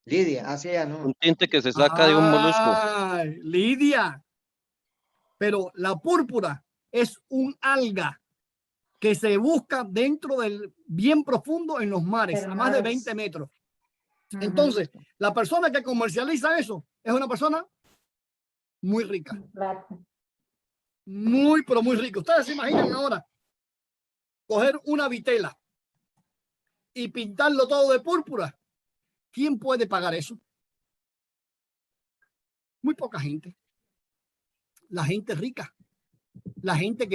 Lidia, así ya no. Un tinte que se saca de un molusco. Ay, Lidia. Pero la púrpura es un alga que se busca dentro del bien profundo en los mares, a más de 20 metros. Entonces, la persona que comercializa eso es una persona muy rica. Muy, pero muy rica. Ustedes se imaginan ahora coger una vitela y pintarlo todo de púrpura. ¿Quién puede pagar eso? Muy poca gente. La gente rica. La gente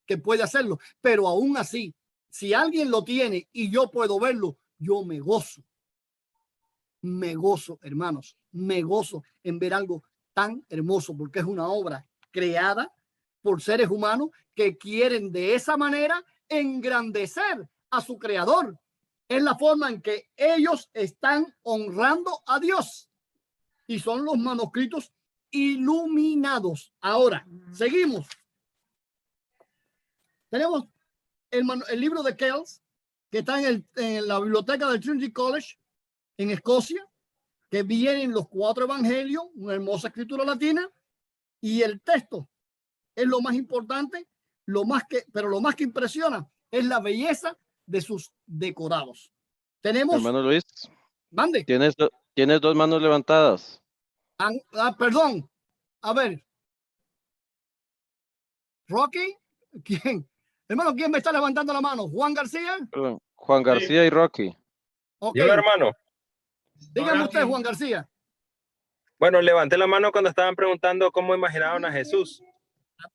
que puede hacerlo. Pero aún así, si alguien lo tiene y yo puedo verlo, yo me gozo. Me gozo, hermanos. Me gozo en ver algo tan hermoso porque es una obra creada por seres humanos que quieren de esa manera engrandecer a su creador. Es la forma en que ellos están honrando a Dios y son los manuscritos iluminados. Ahora, seguimos. Tenemos el libro de Kells, que está en la biblioteca del Trinity College en Escocia, que vienen los 4 evangelios, una hermosa escritura latina, y el texto es lo más importante, pero lo más que impresiona es la belleza de sus decorados. Tenemos, Hermano Luis, mande. tienes 2 manos levantadas. Perdón, a ver, Rocky, ¿quién? Hermano, ¿quién me está levantando la mano? ¿Juan García? Perdón, Juan García y Rocky. Okay. Yo, hermano. Dígame usted, Juan García. Bueno, levanté la mano cuando estaban preguntando cómo imaginaban a Jesús.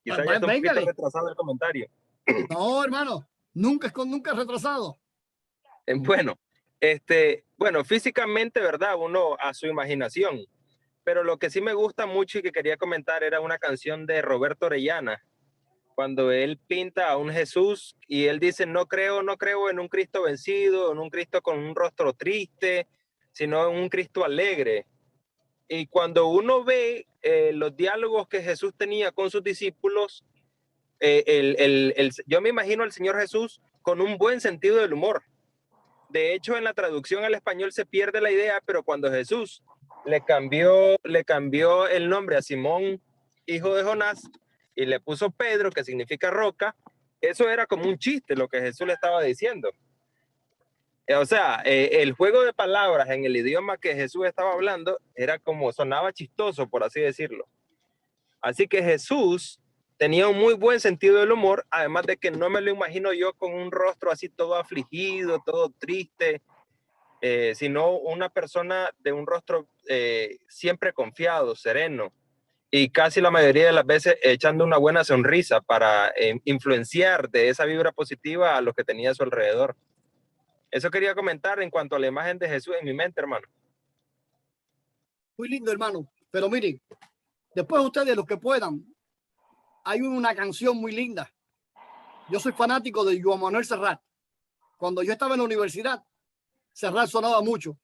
Quizá ya está un poquito retrasado el comentario. No, hermano, nunca es retrasado. Bueno, físicamente, ¿verdad? Uno a su imaginación. Pero lo que sí me gusta mucho y que quería comentar era una canción de Roberto Orellana, cuando él pinta a un Jesús y él dice, no creo en un Cristo vencido, en un Cristo con un rostro triste, sino en un Cristo alegre. Y cuando uno ve los diálogos que Jesús tenía con sus discípulos, yo me imagino al Señor Jesús con un buen sentido del humor. De hecho, en la traducción al español se pierde la idea, pero cuando Jesús le cambió el nombre a Simón, hijo de Jonás, y le puso Pedro, que significa roca, eso era como un chiste lo que Jesús le estaba diciendo. O sea, el juego de palabras en el idioma que Jesús estaba hablando era como, sonaba chistoso, por así decirlo. Así que Jesús tenía un muy buen sentido del humor, además de que no me lo imagino yo con un rostro así todo afligido, todo triste, sino una persona de un rostro siempre confiado, sereno, y casi la mayoría de las veces echando una buena sonrisa para influenciar de esa vibra positiva a los que tenía a su alrededor. Eso quería comentar en cuanto a la imagen de Jesús en mi mente, hermano. Muy lindo, hermano. Pero miren, después ustedes, los que puedan, hay una canción muy linda. Yo soy fanático de Joan Manuel Serrat. Cuando yo estaba en la universidad, Serrat sonaba mucho.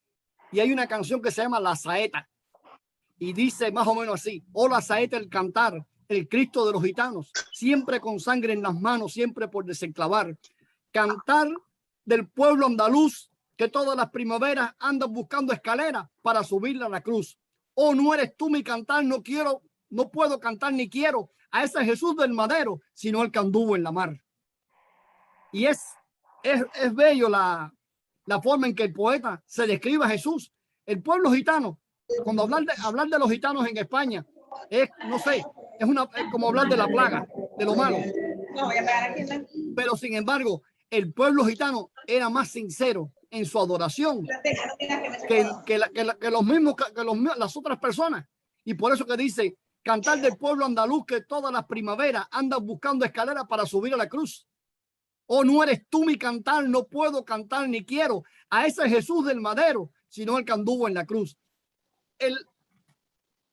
Y hay una canción que se llama La Saeta. Y dice más o menos así: oh, la saeta, el cantar, el Cristo de los gitanos, siempre con sangre en las manos, siempre por desenclavar. Cantar del pueblo andaluz, que todas las primaveras andan buscando escaleras para subirla a la cruz. Oh, no eres tú mi cantar, no puedo cantar ni quiero a ese Jesús del madero, sino el que anduvo en la mar. Y es bello la forma en que el poeta se describe a Jesús. El pueblo gitano, cuando hablar de los gitanos en España, es, no sé, es como hablar de la plaga, de lo malo. Pero sin embargo, el pueblo gitano era más sincero en su adoración que las otras personas. Y por eso que dice, cantar del pueblo andaluz, que todas las primaveras andan buscando escaleras para subir a la cruz. Oh, no eres tú mi cantar, no puedo cantar ni quiero a ese Jesús del madero, sino el que anduvo en la cruz.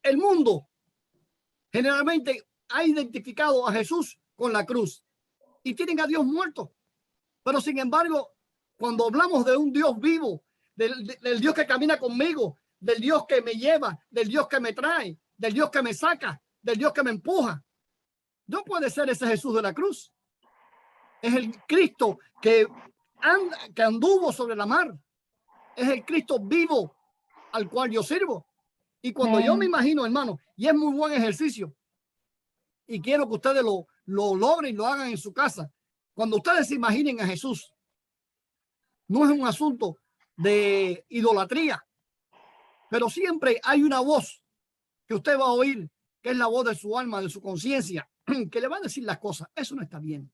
El mundo generalmente ha identificado a Jesús con la cruz y tienen a Dios muerto. Pero sin embargo, cuando hablamos de un Dios vivo, del Dios que camina conmigo, del Dios que me lleva, del Dios que me trae, del Dios que me saca, del Dios que me empuja. No puede ser ese Jesús de la cruz. Es el Cristo que anduvo sobre la mar. Es el Cristo vivo al cual yo sirvo. Y cuando yo me imagino, hermano, y es muy buen ejercicio, y quiero que ustedes lo logren y lo hagan en su casa. Cuando ustedes se imaginen a Jesús, no es un asunto de idolatría, pero siempre hay una voz que usted va a oír, que es la voz de su alma, de su conciencia, que le va a decir las cosas. Eso no está bien.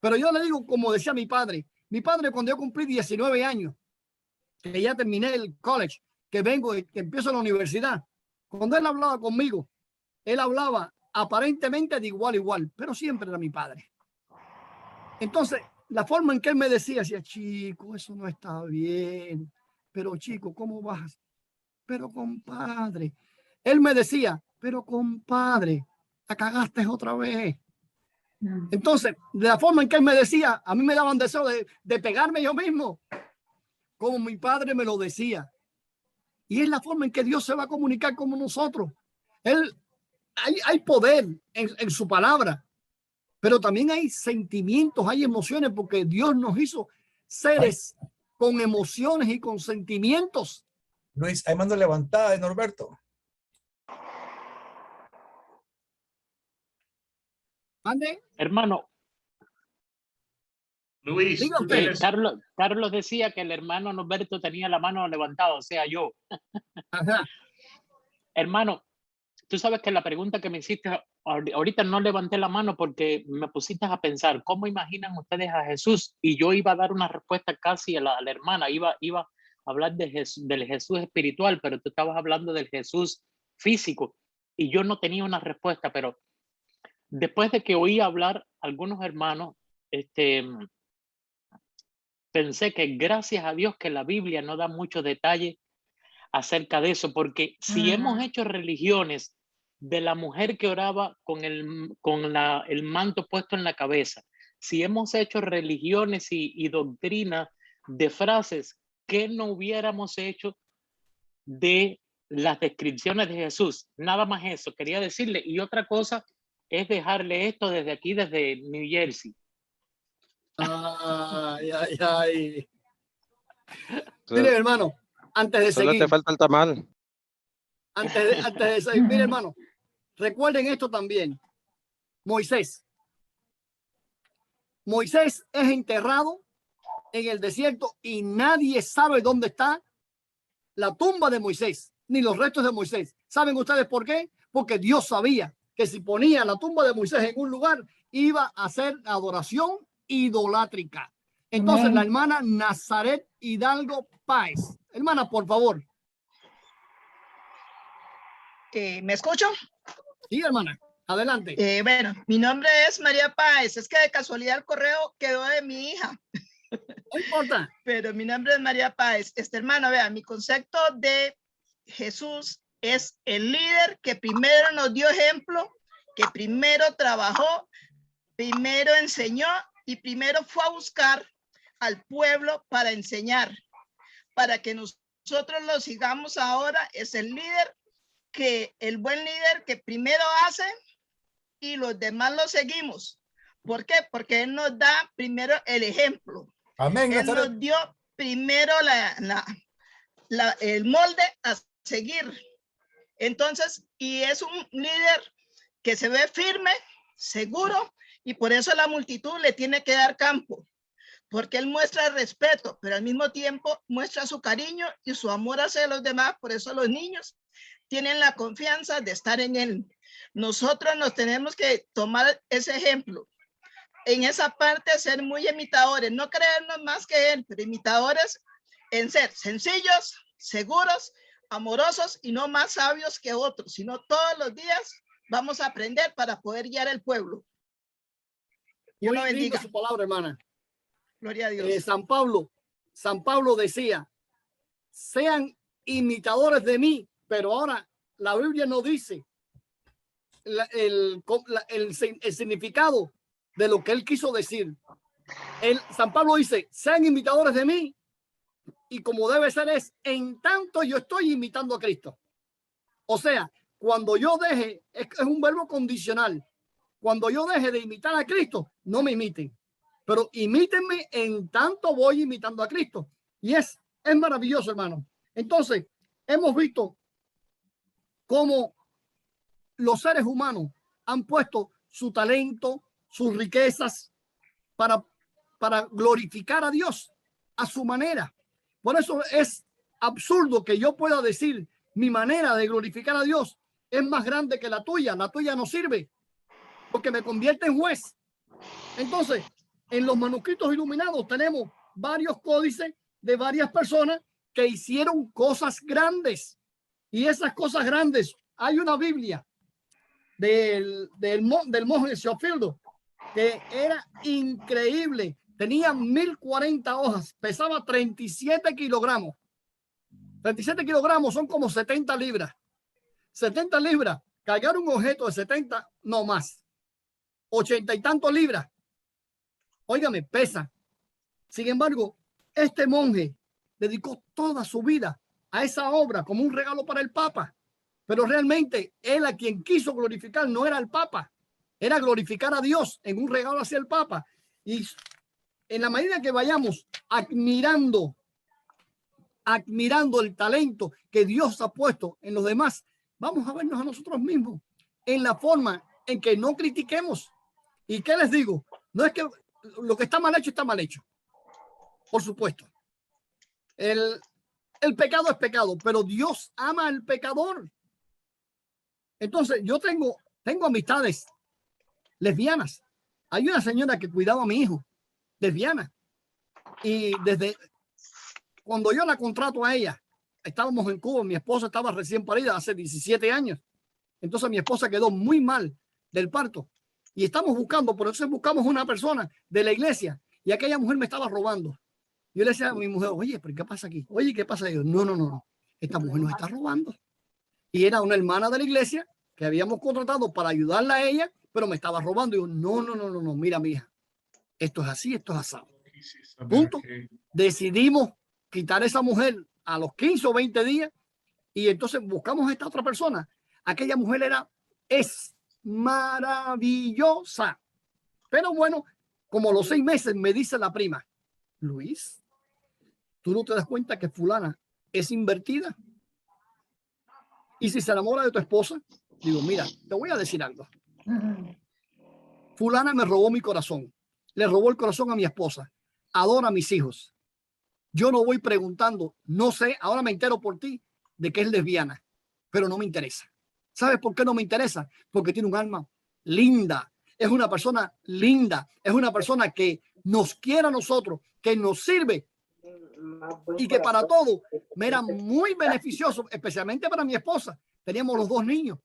Pero yo le digo, como decía mi padre cuando yo cumplí 19 años, que ya terminé el college, que vengo y que empiezo la universidad, cuando él hablaba conmigo, él hablaba aparentemente de igual a igual, pero siempre era mi padre. Entonces, la forma en que él me decía, chico, eso no está bien, pero chico, ¿cómo vas? Pero compadre, él me decía, pero compadre, la cagaste otra vez. Entonces, de la forma en que él me decía, a mí me daban deseo de pegarme yo mismo, como mi padre me lo decía. Y es la forma en que Dios se va a comunicar con nosotros. Hay poder en su palabra, pero también hay sentimientos, hay emociones, porque Dios nos hizo seres con emociones y con sentimientos. Luis, hay mano levantada de Norberto. ¿Ande? Hermano. Luis, Carlos decía que el hermano Norberto tenía la mano levantada, o sea, yo. Ajá. Hermano, tú sabes que la pregunta que me hiciste, ahorita no levanté la mano porque me pusiste a pensar, ¿cómo imaginan ustedes a Jesús? Y yo iba a dar una respuesta casi a la hermana, iba a hablar del Jesús espiritual, pero tú estabas hablando del Jesús físico y yo no tenía una respuesta, pero después de que oí hablar algunos hermanos, pensé que gracias a Dios que la Biblia no da muchos detalles acerca de eso, porque si hemos hecho religiones de la mujer que oraba con el manto puesto en la cabeza, si hemos hecho religiones y doctrina de frases, ¿qué no hubiéramos hecho de las descripciones de Jesús? Nada más eso, quería decirle. Y otra cosa es dejarle esto desde aquí, desde New Jersey. Ay. Mire, hermano, antes de Solo seguir. te falta el tamal. Antes de seguir, mire, hermano, recuerden esto también. Moisés es enterrado en el desierto y nadie sabe dónde está la tumba de Moisés, ni los restos de Moisés. ¿Saben ustedes por qué? Porque Dios sabía que si ponía la tumba de Moisés en un lugar, iba a hacer adoración idolátrica. Entonces, la hermana Nazaret Hidalgo Páez. Hermana, por favor. ¿Me escucho? Sí, hermana. Adelante. Bueno, mi nombre es María Páez. Es que de casualidad el correo quedó de mi hija. No importa. Pero mi nombre es María Páez. Hermano, vea, mi concepto de Jesús es el líder que primero nos dio ejemplo, que primero trabajó, primero enseñó y primero fue a buscar al pueblo para enseñar, para que nosotros lo sigamos ahora. Es el líder el buen líder que primero hace y los demás lo seguimos. ¿Por qué? Porque él nos da primero el ejemplo. Amén. Él nos dio primero el molde a seguir. Entonces, y es un líder que se ve firme, seguro, y por eso la multitud le tiene que dar campo, porque él muestra el respeto, pero al mismo tiempo muestra su cariño y su amor hacia los demás. Por eso los niños tienen la confianza de estar en él. Nosotros nos tenemos que tomar ese ejemplo. En esa parte, ser muy imitadores, no creernos más que él, pero imitadores en ser sencillos, seguros, amorosos y no más sabios que otros, sino todos los días vamos a aprender para poder guiar el pueblo. Dios lo bendiga. Su palabra, hermana. Gloria a Dios. San Pablo decía, sean imitadores de mí, pero ahora la Biblia no dice el significado de lo que él quiso decir. San Pablo dice, sean imitadores de mí y como debe ser es en tanto yo estoy imitando a Cristo. O sea, cuando yo deje, es un verbo condicional. Cuando yo deje de imitar a Cristo, no me imiten, pero imítenme en tanto voy imitando a Cristo. Y es maravilloso, hermano. Entonces, hemos visto cómo los seres humanos han puesto su talento, sus riquezas para glorificar a Dios a su manera. Por eso es absurdo que yo pueda decir mi manera de glorificar a Dios es más grande que la tuya. La tuya no sirve porque me convierte en juez. Entonces, en los manuscritos iluminados tenemos varios códices de varias personas que hicieron cosas grandes. Y esas cosas grandes, hay una Biblia del monje Scofield que era increíble. Tenía 1040 hojas, pesaba 37 kilogramos. 37 kilogramos son como 70 libras. 70 libras, cargar un objeto de 70, no más. 80 y tantos libras. Óigame, pesa. Sin embargo, este monje dedicó toda su vida a esa obra como un regalo para el Papa. Pero realmente él a quien quiso glorificar no era el Papa, era glorificar a Dios en un regalo hacia el Papa. Y en la medida que vayamos admirando el talento que Dios ha puesto en los demás, vamos a vernos a nosotros mismos en la forma en que no critiquemos. ¿Y qué les digo? No es que lo que está mal hecho, por supuesto. El pecado es pecado, pero Dios ama al pecador. Entonces, yo tengo amistades lesbianas. Hay una señora que cuidaba a mi hijo, lesbiana. Y desde cuando yo la contrato a ella, estábamos en Cuba, mi esposa estaba recién parida hace 17 años. Entonces mi esposa quedó muy mal del parto. Y estamos buscando, por eso buscamos una persona de la iglesia. Y aquella mujer me estaba robando. Yo le decía a mi mujer, oye, ¿pero qué pasa aquí? Oye, ¿qué pasa? Y yo, no. Esta mujer nos está robando. Y era una hermana de la iglesia que habíamos contratado para ayudarla a ella, pero me estaba robando. Y yo, no, mira, mija, esto es así, esto es asado. Punto. Decidimos quitar a esa mujer a los 15 o 20 días y entonces buscamos a esta otra persona. Aquella mujer es maravillosa. Pero bueno, como a los 6 meses me dice la prima, Luis, ¿tú no te das cuenta que fulana es invertida? Y si se enamora de tu esposa, digo, mira, te voy a decir algo. Fulana me robó mi corazón. Le robó el corazón a mi esposa. Adora a mis hijos. Yo no voy preguntando, no sé, ahora me entero por ti de que es lesbiana, pero no me interesa. ¿Sabes por qué no me interesa? Porque tiene un alma linda. Es una persona linda. Es una persona que nos quiere a nosotros, que nos sirve y que para todo me era muy beneficioso, especialmente para mi esposa. Teníamos los 2 niños.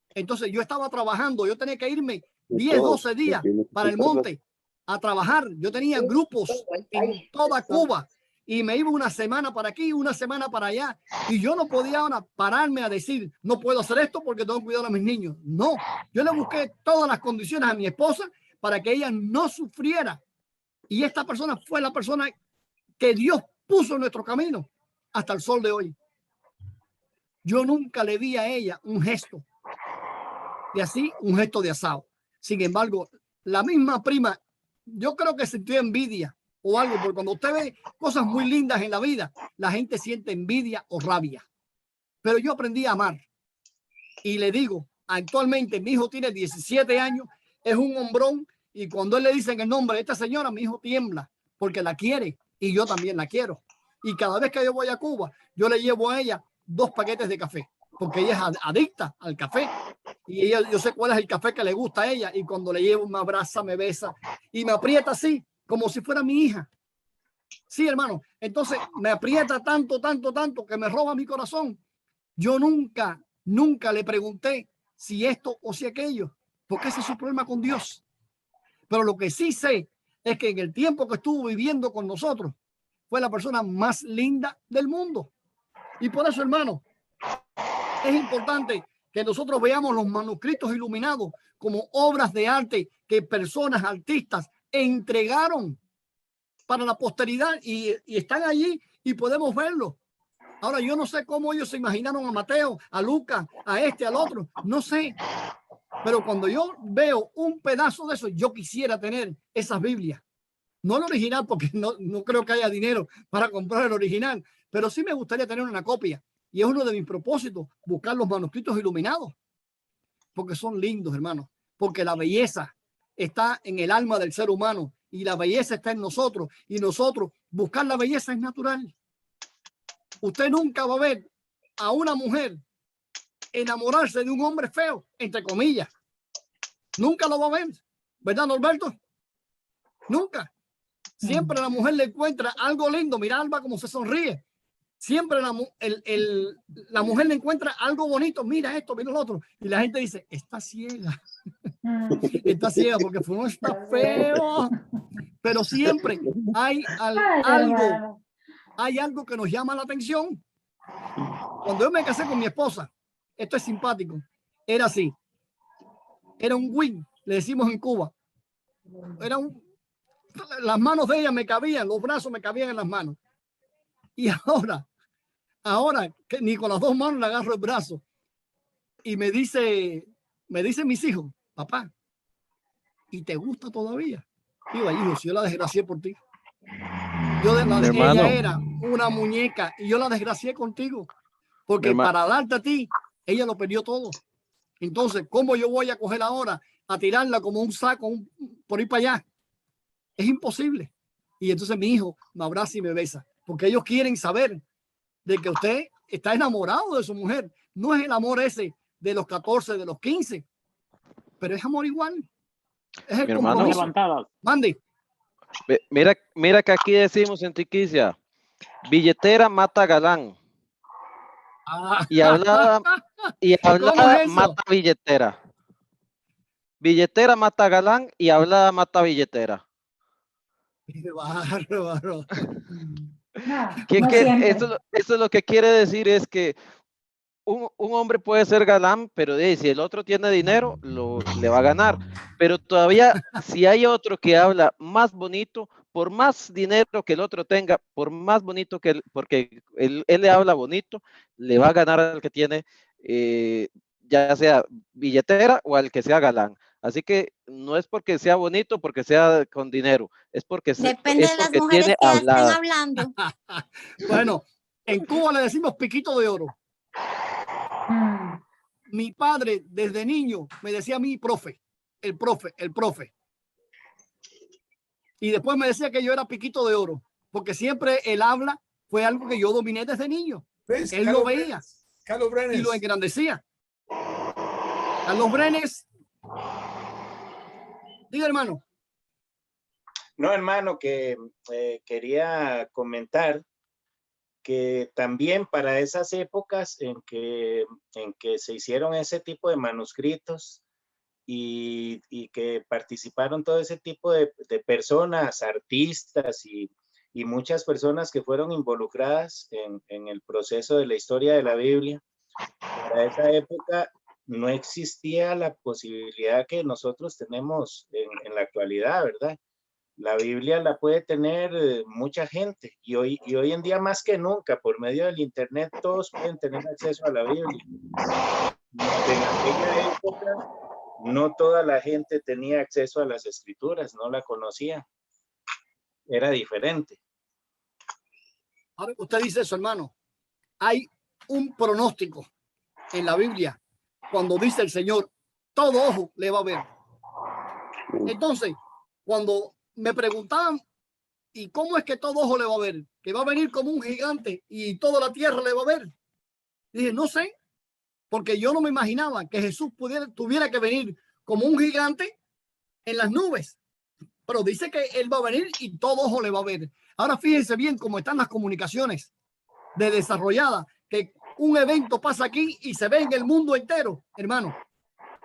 Entonces yo estaba trabajando, yo tenía que irme 10, 12 días para el monte a trabajar. Yo tenía grupos en toda Cuba y me iba una semana para aquí, una semana para allá. Y yo no podía ahora pararme a decir, no puedo hacer esto porque tengo que cuidar a mis niños. No, yo le busqué todas las condiciones a mi esposa para que ella no sufriera. Y esta persona fue la persona que Dios puso en nuestro camino hasta el sol de hoy. Yo nunca le vi a ella un gesto de así, un gesto de asado. Sin embargo, la misma prima, yo creo que sintió envidia o algo, porque cuando usted ve cosas muy lindas en la vida, la gente siente envidia o rabia. Pero yo aprendí a amar. Y le digo, actualmente mi hijo tiene 17 años, es un hombrón, y cuando él le dicen el nombre de esta señora, mi hijo tiembla, porque la quiere, y yo también la quiero. Y cada vez que yo voy a Cuba, yo le llevo a ella 2 paquetes de café, porque ella es adicta al café. Y ella, yo sé cuál es el café que le gusta a ella, y cuando le llevo me abraza, me besa, y me aprieta así, como si fuera mi hija. Sí, hermano. Entonces me aprieta tanto, que me roba mi corazón. Yo nunca le pregunté si esto o si aquello, porque ese es su problema con Dios. Pero lo que sí sé es que en el tiempo que estuvo viviendo con nosotros, fue la persona más linda del mundo. Y por eso, hermano, es importante que nosotros veamos los manuscritos iluminados como obras de arte que personas, artistas, entregaron para la posteridad y están allí y podemos verlo. Ahora, yo no sé cómo ellos se imaginaron a Mateo, a Lucas, a este, al otro, no sé. Pero cuando yo veo un pedazo de eso, yo quisiera tener esas Biblias. No el original, porque no creo que haya dinero para comprar el original, pero sí me gustaría tener una copia. Y es uno de mis propósitos, buscar los manuscritos iluminados, porque son lindos, hermanos. Porque la belleza está en el alma del ser humano y la belleza está en nosotros. Y nosotros, buscar la belleza es natural. Usted nunca va a ver a una mujer enamorarse de un hombre feo, entre comillas. Nunca lo va a ver, ¿verdad, Norberto? Nunca. Siempre la mujer le encuentra algo lindo. Mira, Alba, cómo se sonríe. Siempre la mujer le encuentra algo bonito. Mira esto, mira lo otro. Y la gente dice, está ciega. Está ciega porque no está feo. Pero siempre hay algo que nos llama la atención. Cuando yo me casé con mi esposa, esto es simpático, era así. Era un wing, le decimos en Cuba. Las manos de ella me cabían, los brazos me cabían en las manos. Y ahora que ni con las dos manos le agarro el brazo. Y me dicen mis hijos, papá, ¿y te gusta todavía? Digo, hijo, si yo la desgracié por ti. Ella era una muñeca y yo la desgracié contigo. Porque para darte a ti, ella lo perdió todo. Entonces, ¿cómo yo voy a coger ahora a tirarla como un saco por ir para allá? Es imposible. Y entonces mi hijo me abraza y me besa. Porque ellos quieren saber de que usted está enamorado de su mujer. No es el amor ese de los 14, de los 15. Pero es amor igual. Es el compromiso. Mandy. Mira que aquí decimos en Tiquicia, billetera mata galán. Y hablada mata billetera. Billetera mata galán y hablada mata billetera. Bárbaro. Eso es lo que quiere decir, es que un hombre puede ser galán, pero si el otro tiene dinero, le va a ganar. Pero todavía, si hay otro que habla más bonito, por más dinero que el otro tenga, por más bonito que él, porque él le habla bonito, le va a ganar al que tiene, ya sea billetera o al que sea galán. Así que no es porque sea bonito, porque sea con dinero, es porque depende de las mujeres que estén hablando. Bueno, en Cuba le decimos piquito de oro. Mi padre desde niño me decía a mí profe. Y después me decía que yo era piquito de oro, porque siempre el habla fue algo que yo dominé desde niño. Él lo veía y lo engrandecía. Carlos Brenes. Diga, hermano. No, hermano, que quería comentar que también para esas épocas en que se hicieron ese tipo de manuscritos y que participaron todo ese tipo de personas, artistas y muchas personas que fueron involucradas en el proceso de la historia de la Biblia, para esa época no existía la posibilidad que nosotros tenemos en la actualidad, ¿verdad? La Biblia la puede tener mucha gente y hoy en día más que nunca, por medio del internet, todos pueden tener acceso a la Biblia. En aquella época, no toda la gente tenía acceso a las escrituras, no la conocía. Era diferente. Ahora usted dice eso, hermano. Hay un pronóstico en la Biblia cuando dice el Señor, todo ojo le va a ver. Entonces, cuando me preguntaban, ¿y cómo es que todo ojo le va a ver? Que va a venir como un gigante y toda la tierra le va a ver. Dije, no sé, porque yo no me imaginaba que Jesús tuviera que venir como un gigante en las nubes. Pero dice que Él va a venir y todo ojo le va a ver. Ahora fíjense bien cómo están las comunicaciones de desarrollada, que un evento pasa aquí y se ve en el mundo entero, hermano.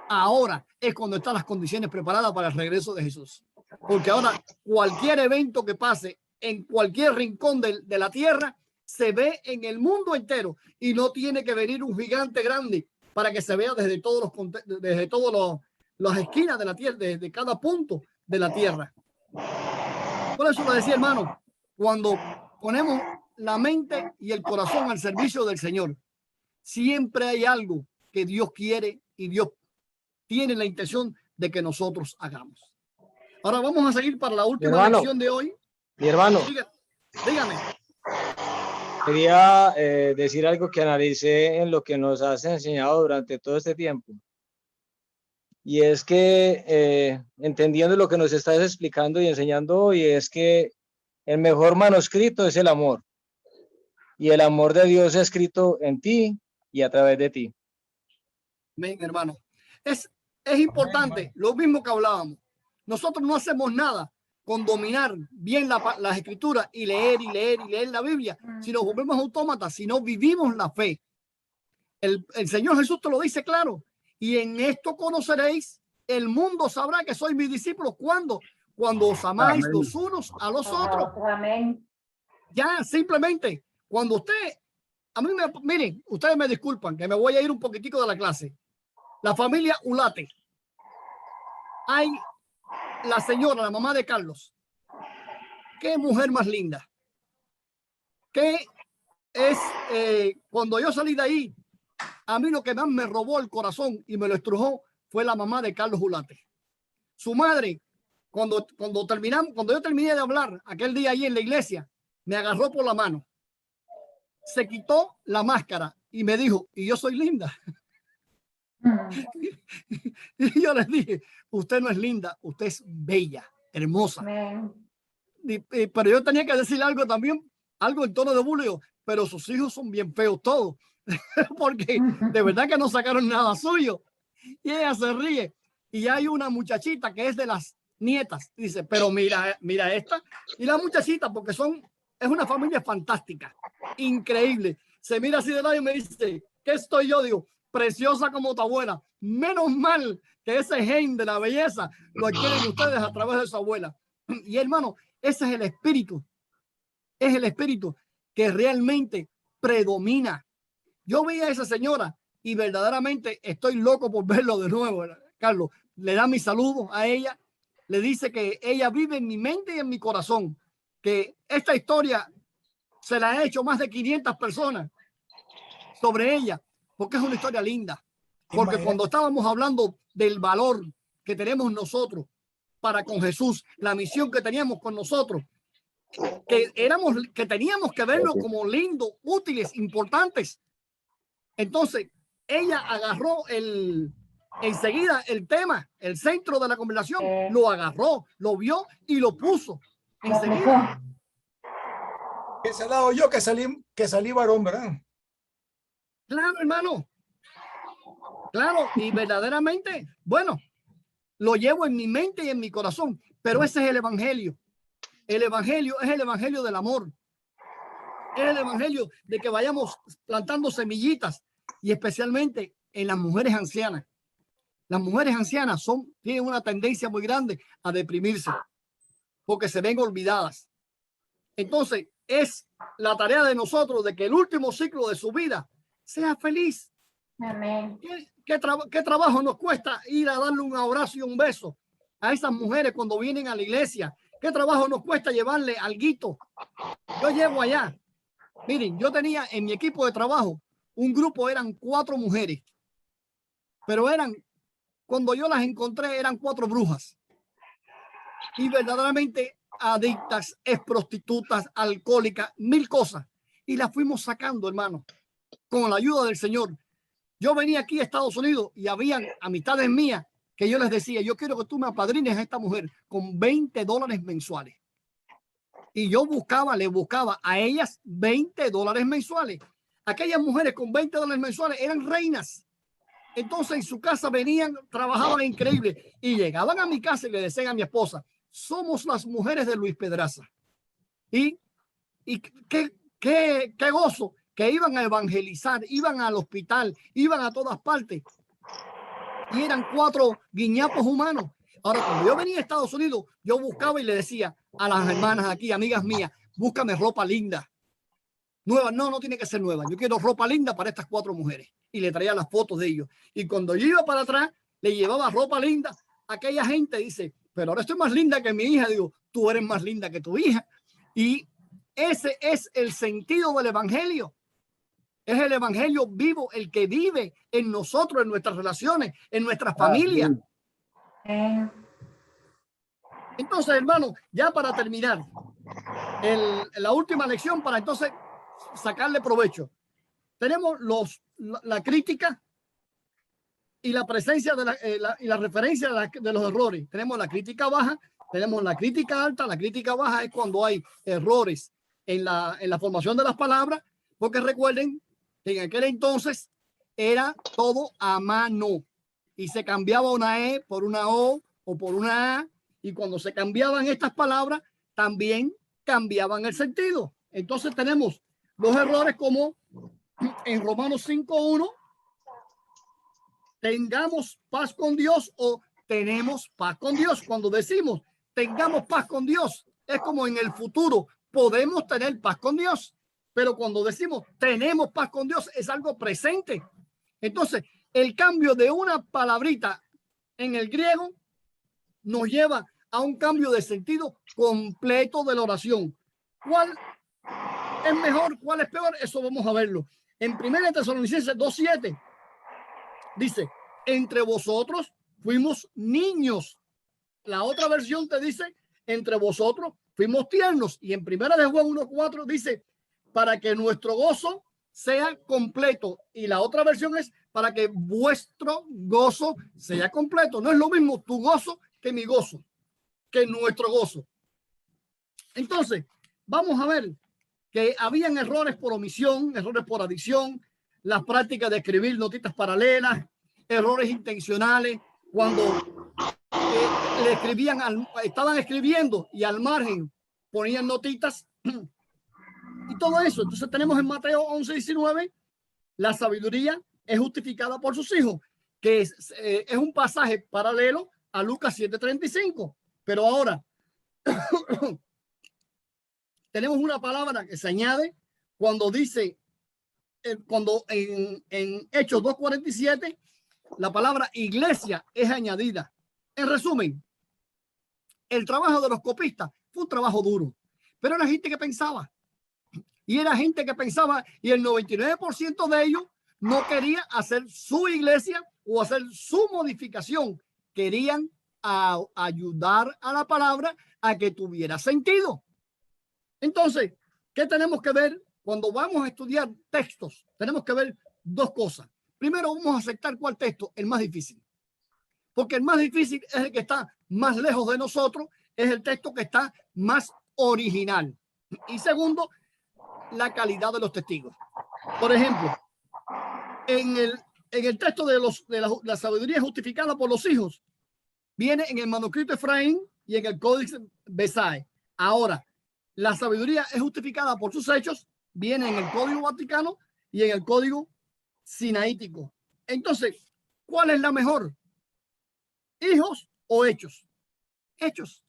Ahora es cuando están las condiciones preparadas para el regreso de Jesús. Porque ahora cualquier evento que pase en cualquier rincón de la tierra se ve en el mundo entero y no tiene que venir un gigante grande para que se vea desde todas las esquinas de la tierra, desde cada punto de la tierra. Por eso lo decía, hermano, cuando ponemos la mente y el corazón al servicio del Señor, siempre hay algo que Dios quiere y Dios tiene la intención de que nosotros hagamos. Ahora vamos a seguir para la última lección de hoy. Mi hermano. Dígame. Quería decir algo que analicé en lo que nos has enseñado durante todo este tiempo. Y es que, entendiendo lo que nos estás explicando y enseñando hoy, es que el mejor manuscrito es el amor. Y el amor de Dios escrito en ti y a través de ti. Amén, hermano. Es importante, lo mismo que hablábamos. Nosotros no hacemos nada con dominar bien las escrituras y leer la Biblia, si nos volvemos autómatas, si no vivimos la fe. El Señor Jesús te lo dice claro. Y en esto conoceréis, el mundo sabrá que sois mis discípulos. ¿Cuándo? Cuando os amáis los unos a los otros. Amén. Ya, simplemente, cuando usted, miren, ustedes me disculpan que me voy a ir un poquitico de la clase. La familia Ulate. Hay la señora, la mamá de Carlos. Qué mujer más linda. Que es, cuando yo salí de ahí, a mí lo que más me robó el corazón y me lo estrujó fue la mamá de Carlos Ulate. Su madre, cuando yo terminé de hablar aquel día ahí en la iglesia, me agarró por la mano, se quitó la máscara y me dijo, y yo soy linda. Y yo les dije, usted no es linda, usted es bella, hermosa. Pero yo tenía que decir algo también, algo en tono de bullying, pero sus hijos son bien feos todos. Porque de verdad que no sacaron nada suyo. Y ella se ríe. Y hay una muchachita que es de las nietas. Dice, pero mira esta. Y la muchachita, porque es una familia fantástica, increíble. Se mira así de lado y me dice, ¿qué estoy yo? Digo, preciosa como tu abuela. Menos mal que ese gen de la belleza lo adquieren ustedes a través de su abuela. Y hermano, ese es el espíritu. Es el espíritu que realmente predomina. Yo vi a esa señora y verdaderamente estoy loco por verlo de nuevo. Carlos le da mi saludo a ella, le dice que ella vive en mi mente y en mi corazón, que esta historia se la ha hecho más de 500 personas sobre ella, porque es una historia linda. Porque cuando estábamos hablando del valor que tenemos nosotros para con Jesús, la misión que teníamos con nosotros, que teníamos que verlo como lindos, útiles, importantes. Entonces, ella agarró enseguida el tema, el centro de la conversación, lo agarró, lo vio y lo puso enseguida. Ese lado yo que salí varón, ¿verdad? Claro, hermano. Claro, y verdaderamente, bueno, lo llevo en mi mente y en mi corazón, pero ese es el evangelio. El evangelio es el evangelio del amor. Es el evangelio de que vayamos plantando semillitas y especialmente en las mujeres ancianas. Las mujeres ancianas tienen una tendencia muy grande a deprimirse porque se ven olvidadas. Entonces es la tarea de nosotros de que el último ciclo de su vida sea feliz. Amén. ¿Qué trabajo nos cuesta ir a darle un abrazo y un beso a esas mujeres cuando vienen a la iglesia? ¿Qué trabajo nos cuesta llevarle alguito? Yo llevo allá. Miren, yo tenía en mi equipo de trabajo un grupo, eran 4 mujeres, pero cuando yo las encontré, eran 4 brujas y verdaderamente adictas, prostitutas, alcohólicas, 1000 cosas. Y las fuimos sacando, hermano, con la ayuda del Señor. Yo venía aquí a Estados Unidos y habían amistades mías que yo les decía, yo quiero que tú me apadrines a esta mujer con $20 mensuales. Y yo le buscaba a ellas $20 mensuales. Aquellas mujeres con $20 mensuales eran reinas. Entonces en su casa venían, trabajaban increíble y llegaban a mi casa y le decían a mi esposa, somos las mujeres de Luis Pedraza. Y qué gozo que iban a evangelizar, iban al hospital, iban a todas partes. Y eran 4 guiñapos humanos. Ahora, cuando yo venía a Estados Unidos, yo buscaba y le decía a las hermanas aquí, amigas mías, búscame ropa linda. Nueva, no tiene que ser nueva. Yo quiero ropa linda para estas 4 mujeres. Y le traía las fotos de ellos. Y cuando yo iba para atrás, le llevaba ropa linda. Aquella gente dice, pero ahora estoy más linda que mi hija. Digo, tú eres más linda que tu hija. Y ese es el sentido del evangelio. Es el evangelio vivo, el que vive en nosotros, en nuestras relaciones, en nuestras familias. Entonces, hermano, ya para terminar, la última lección para entonces sacarle provecho. Tenemos la crítica y la presencia de y la referencia de los errores. Tenemos la crítica baja, tenemos la crítica alta. La crítica baja es cuando hay errores en la formación de las palabras, porque recuerden que en aquel entonces era todo a mano y se cambiaba una E por una O o por una A, y cuando se cambiaban estas palabras también cambiaban el sentido. Entonces tenemos los errores como en Romanos 5:1, tengamos paz con Dios o tenemos paz con Dios. Cuando decimos tengamos paz con Dios, es como en el futuro podemos tener paz con Dios, pero cuando decimos tenemos paz con Dios es algo presente. Entonces, el cambio de una palabrita en el griego nos lleva a un cambio de sentido completo de la oración. ¿Cuál es mejor? ¿Cuál es peor? Eso vamos a verlo. En 1 Tesalonicenses 2:7 dice, entre vosotros fuimos niños. La otra versión te dice, entre vosotros fuimos tiernos. Y en 1 de Juan 1:4 dice, para que nuestro gozo sea completo. Y la otra versión es, para que vuestro gozo sea completo. No es lo mismo tu gozo que mi gozo, que nuestro gozo. Entonces, vamos a ver que habían errores por omisión, errores por adición, las prácticas de escribir notitas paralelas, errores intencionales, cuando le escribían, estaban escribiendo y al margen ponían notitas y todo eso. Entonces tenemos en Mateo 11:19, la sabiduría es justificada por sus hijos, que es un pasaje paralelo a Lucas 7:35. Pero ahora tenemos una palabra que se añade cuando dice, cuando en Hechos 2:47, la palabra iglesia es añadida. En resumen, el trabajo de los copistas fue un trabajo duro, pero era gente que pensaba. Y era gente que pensaba, y el 99% de ellos no quería hacer su iglesia o hacer su modificación. Querían ayudar a la palabra a que tuviera sentido. Entonces, ¿qué tenemos que ver cuando vamos a estudiar textos? Tenemos que ver dos cosas. Primero, vamos a aceptar cuál texto es el más difícil. Porque el más difícil es el que está más lejos de nosotros, es el texto que está más original. Y segundo, la calidad de los testigos. Por ejemplo, en el texto de la sabiduría justificada por los hijos, viene en el manuscrito Efraín y en el Códice Besae. Ahora, la sabiduría es justificada por sus hechos, viene en el Código Vaticano y en el Código Sinaítico. Entonces, ¿cuál es la mejor? ¿Hijos o hechos? Hechos,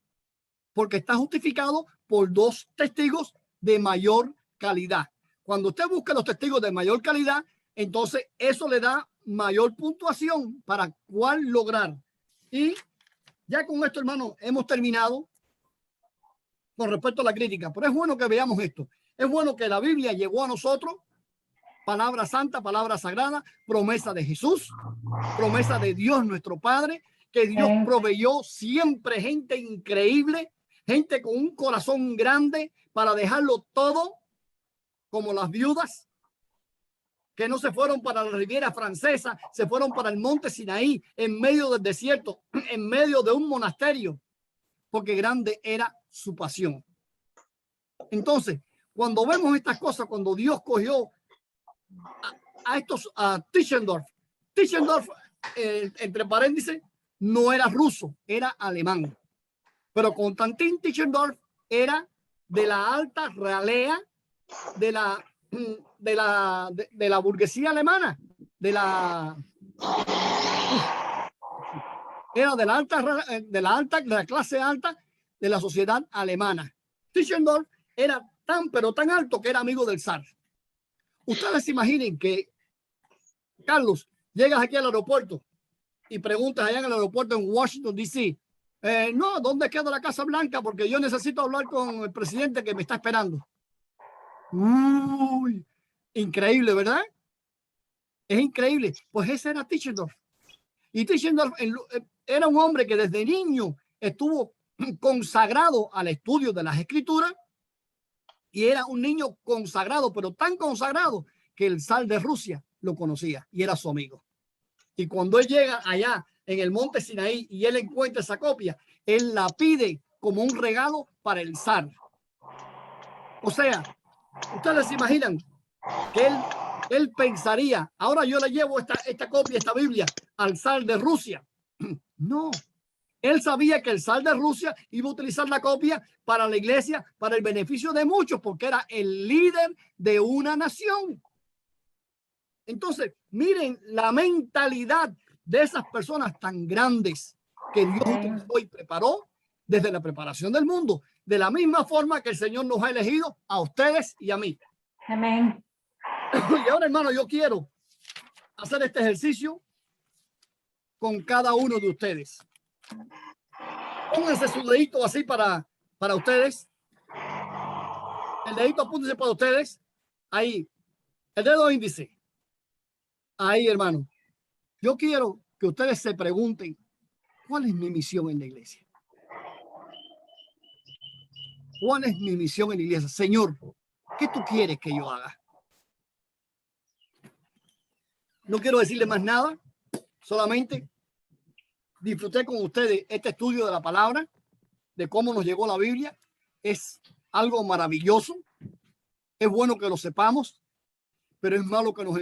porque está justificado por dos testigos de mayor calidad. Cuando usted busca los testigos de mayor calidad, entonces eso le da mayor puntuación para cuál lograr. Y ya con esto, hermano, hemos terminado con respecto a la crítica. Pero es bueno que veamos esto. Es bueno que la Biblia llegó a nosotros, palabra santa, palabra sagrada, promesa de Jesús, promesa de Dios nuestro Padre, que Dios proveyó siempre gente increíble, gente con un corazón grande para dejarlo todo, como las viudas que no se fueron para la Riviera Francesa, se fueron para el monte Sinaí, en medio del desierto, en medio de un monasterio, porque grande era su pasión. Entonces, cuando vemos estas cosas, cuando Dios cogió a Tischendorf, entre paréntesis, no era ruso, era alemán. Pero Constantin Tischendorf era de la alta realea de la burguesía alemana, era de la clase alta de la sociedad alemana. Tischendorf era pero tan alto que era amigo del zar. Ustedes se imaginen que, Carlos, llegas aquí al aeropuerto y preguntas allá en el aeropuerto en Washington, D.C., no, ¿dónde queda la Casa Blanca? Porque yo necesito hablar con el presidente que me está esperando. Uy, increíble, ¿verdad? Es increíble. Pues ese era Tischendorf. Y Tischendorf era un hombre que desde niño estuvo consagrado al estudio de las escrituras y era un niño consagrado, pero tan consagrado que el zar de Rusia lo conocía y era su amigo. Y cuando él llega allá en el monte Sinaí y él encuentra esa copia, él la pide como un regalo para el zar. O sea, ustedes se imaginan que él pensaría, ahora yo le llevo esta copia, esta Biblia al zar de Rusia. No, él sabía que el zar de Rusia iba a utilizar la copia para la iglesia, para el beneficio de muchos, porque era el líder de una nación. Entonces, miren la mentalidad de esas personas tan grandes que Dios utilizó y preparó desde la preparación del mundo, de la misma forma que el Señor nos ha elegido a ustedes y a mí. Amén. Y ahora, hermano, yo quiero hacer este ejercicio con cada uno de ustedes. Pónganse su dedito así para ustedes. El dedito apúntese para ustedes. Ahí. El dedo índice. Ahí, hermano. Yo quiero que ustedes se pregunten, ¿cuál es mi misión en la iglesia? ¿Cuál es mi misión en la iglesia? Señor, ¿qué tú quieres que yo haga? No quiero decirle más nada, solamente disfruté con ustedes este estudio de la palabra, de cómo nos llegó la Biblia. Es algo maravilloso. Es bueno que lo sepamos, pero es malo que nos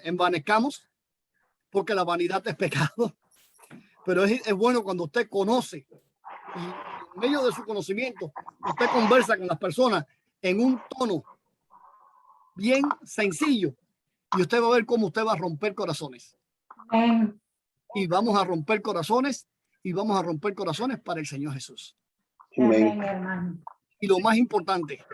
envanezcamos, porque la vanidad es pecado. Pero es bueno cuando usted conoce y en medio de su conocimiento, usted conversa con las personas en un tono bien sencillo y usted va a ver cómo usted va a romper corazones. Amén. Y vamos a romper corazones y vamos a romper corazones para el Señor Jesús. Amén, hermano. Y lo más importante,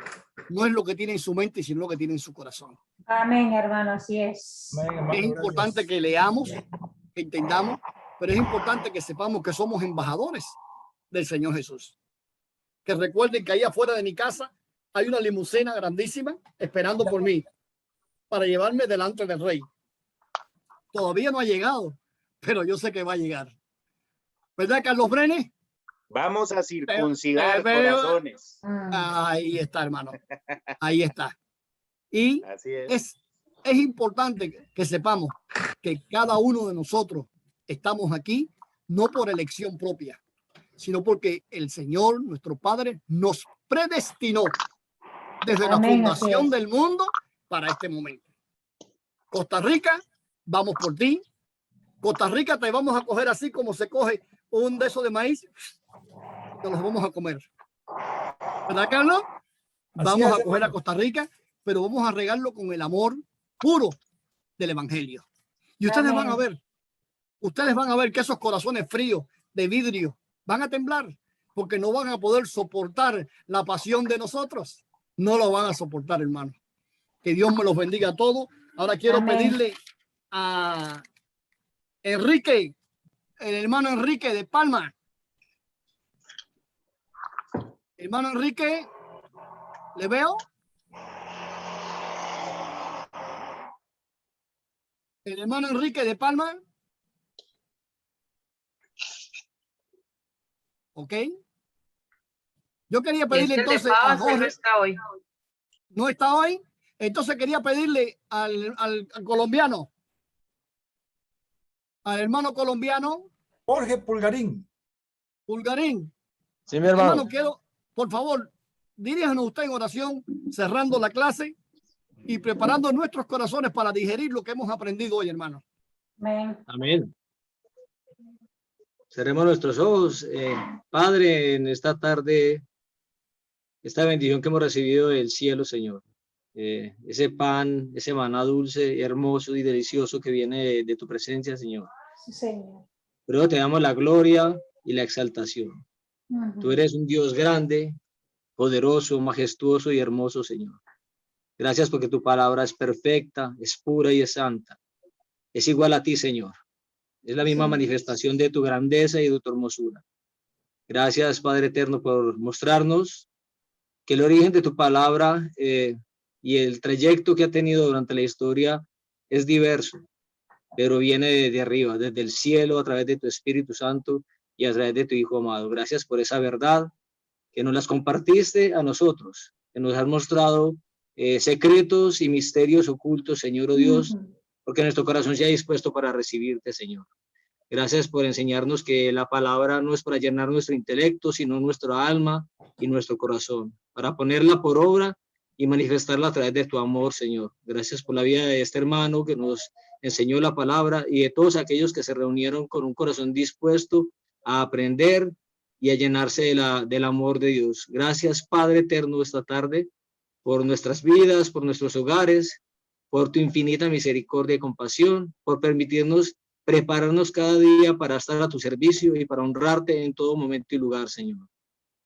no es lo que tiene en su mente, sino lo que tiene en su corazón. Amén, hermano, así es. Es importante que leamos, que entendamos, pero es importante que sepamos que somos embajadores del Señor Jesús. Que recuerden que ahí afuera de mi casa hay una limusina grandísima esperando por mí para llevarme delante del Rey. Todavía no ha llegado, pero yo sé que va a llegar. ¿Verdad, Carlos Brenes? Vamos a circuncidar corazones. Ahí está, hermano. Ahí está. Y así es importante que sepamos que cada uno de nosotros estamos aquí no por elección propia, sino porque el Señor, nuestro Padre, nos predestinó desde la fundación del mundo para este momento. Costa Rica, vamos por ti. Costa Rica te vamos a coger así como se coge un de esos de maíz. Te los vamos a comer. ¿Verdad, Carlos? Vamos a coger a Costa Rica, pero vamos a regarlo con el amor puro del Evangelio. Y ustedes van a ver que esos corazones fríos de vidrio van a temblar porque no van a poder soportar la pasión de nosotros. No lo van a soportar, hermano. Que Dios me los bendiga a todos. Ahora quiero pedirle a Enrique, el hermano Enrique de Palma. Hermano Enrique, ¿le veo? El hermano Enrique de Palma. Ok. Yo quería pedirle entonces a Jorge. No está hoy. ¿No está hoy? Entonces quería pedirle al colombiano, al hermano colombiano. Jorge Pulgarín. Pulgarín. Sí, mi hermano. Hermano, quiero, por favor, diríjanos usted en oración, cerrando la clase y preparando nuestros corazones para digerir lo que hemos aprendido hoy, hermano. Amén. Amén. Cerremos nuestros ojos. Padre, en esta tarde, esta bendición que hemos recibido del cielo, Señor. Ese pan, ese maná dulce, hermoso y delicioso que viene de tu presencia, Señor. Sí, Señor. Pero te damos la gloria y la exaltación. Tú eres un Dios grande, poderoso, majestuoso y hermoso, Señor. Gracias porque tu palabra es perfecta, es pura y es santa. Es igual a ti, Señor. Es la misma manifestación de tu grandeza y de tu hermosura. Gracias, Padre eterno, por mostrarnos que el origen de tu palabra y el trayecto que ha tenido durante la historia es diverso, pero viene de arriba, desde el cielo, a través de tu Espíritu Santo y a través de tu Hijo amado. Gracias por esa verdad que nos las compartiste a nosotros, que nos has mostrado secretos y misterios ocultos, Señor, oh Dios, porque nuestro corazón se ha dispuesto para recibirte, Señor. Gracias por enseñarnos que la palabra no es para llenar nuestro intelecto, sino nuestra alma y nuestro corazón, para ponerla por obra y manifestarla a través de tu amor, Señor. Gracias por la vida de este hermano que nos enseñó la palabra y de todos aquellos que se reunieron con un corazón dispuesto a aprender y a llenarse del amor de Dios. Gracias, Padre eterno, esta tarde, por nuestras vidas, por nuestros hogares, por tu infinita misericordia y compasión, por permitirnos prepararnos cada día para estar a tu servicio y para honrarte en todo momento y lugar, Señor.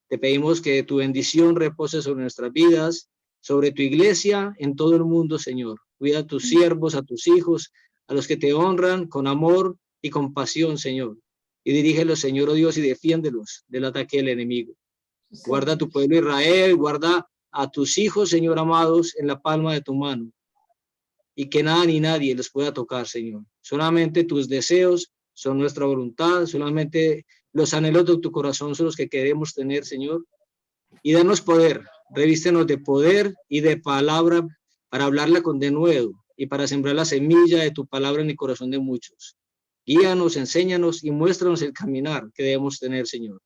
Te pedimos que tu bendición repose sobre nuestras vidas, sobre tu iglesia en todo el mundo, Señor. Cuida a tus siervos, a tus hijos, a los que te honran con amor y compasión, Señor. Y dirígelos, Señor, oh Dios, y defiéndelos del ataque del enemigo. Guarda a tu pueblo Israel, guarda a tus hijos, Señor amados, en la palma de tu mano. Y que nada ni nadie les pueda tocar, Señor. Solamente tus deseos son nuestra voluntad, solamente los anhelos de tu corazón son los que queremos tener, Señor. Y danos poder, revístenos de poder y de palabra para hablarla con denuedo y para sembrar la semilla de tu palabra en el corazón de muchos. Guíanos, enséñanos y muéstranos el caminar que debemos tener, Señor,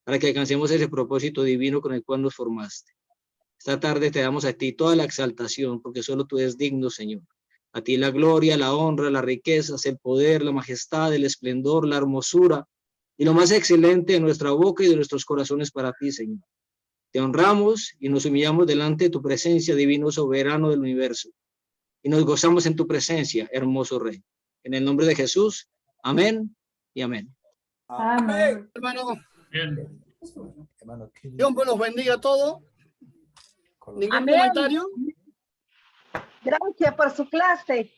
para que alcancemos ese propósito divino con el cual nos formaste. Esta tarde te damos a ti toda la exaltación, porque solo tú eres digno, Señor. A ti la gloria, la honra, las riquezas, el poder, la majestad, el esplendor, la hermosura y lo más excelente de nuestra boca y de nuestros corazones para ti, Señor. Te honramos y nos humillamos delante de tu presencia, divino soberano del universo. Y nos gozamos en tu presencia, hermoso Rey. En el nombre de Jesús, amén y amén. Amén, hermano. Bien. Dios los bendiga a todos. ¿Ningún Amén. comentario? Gracias por su clase.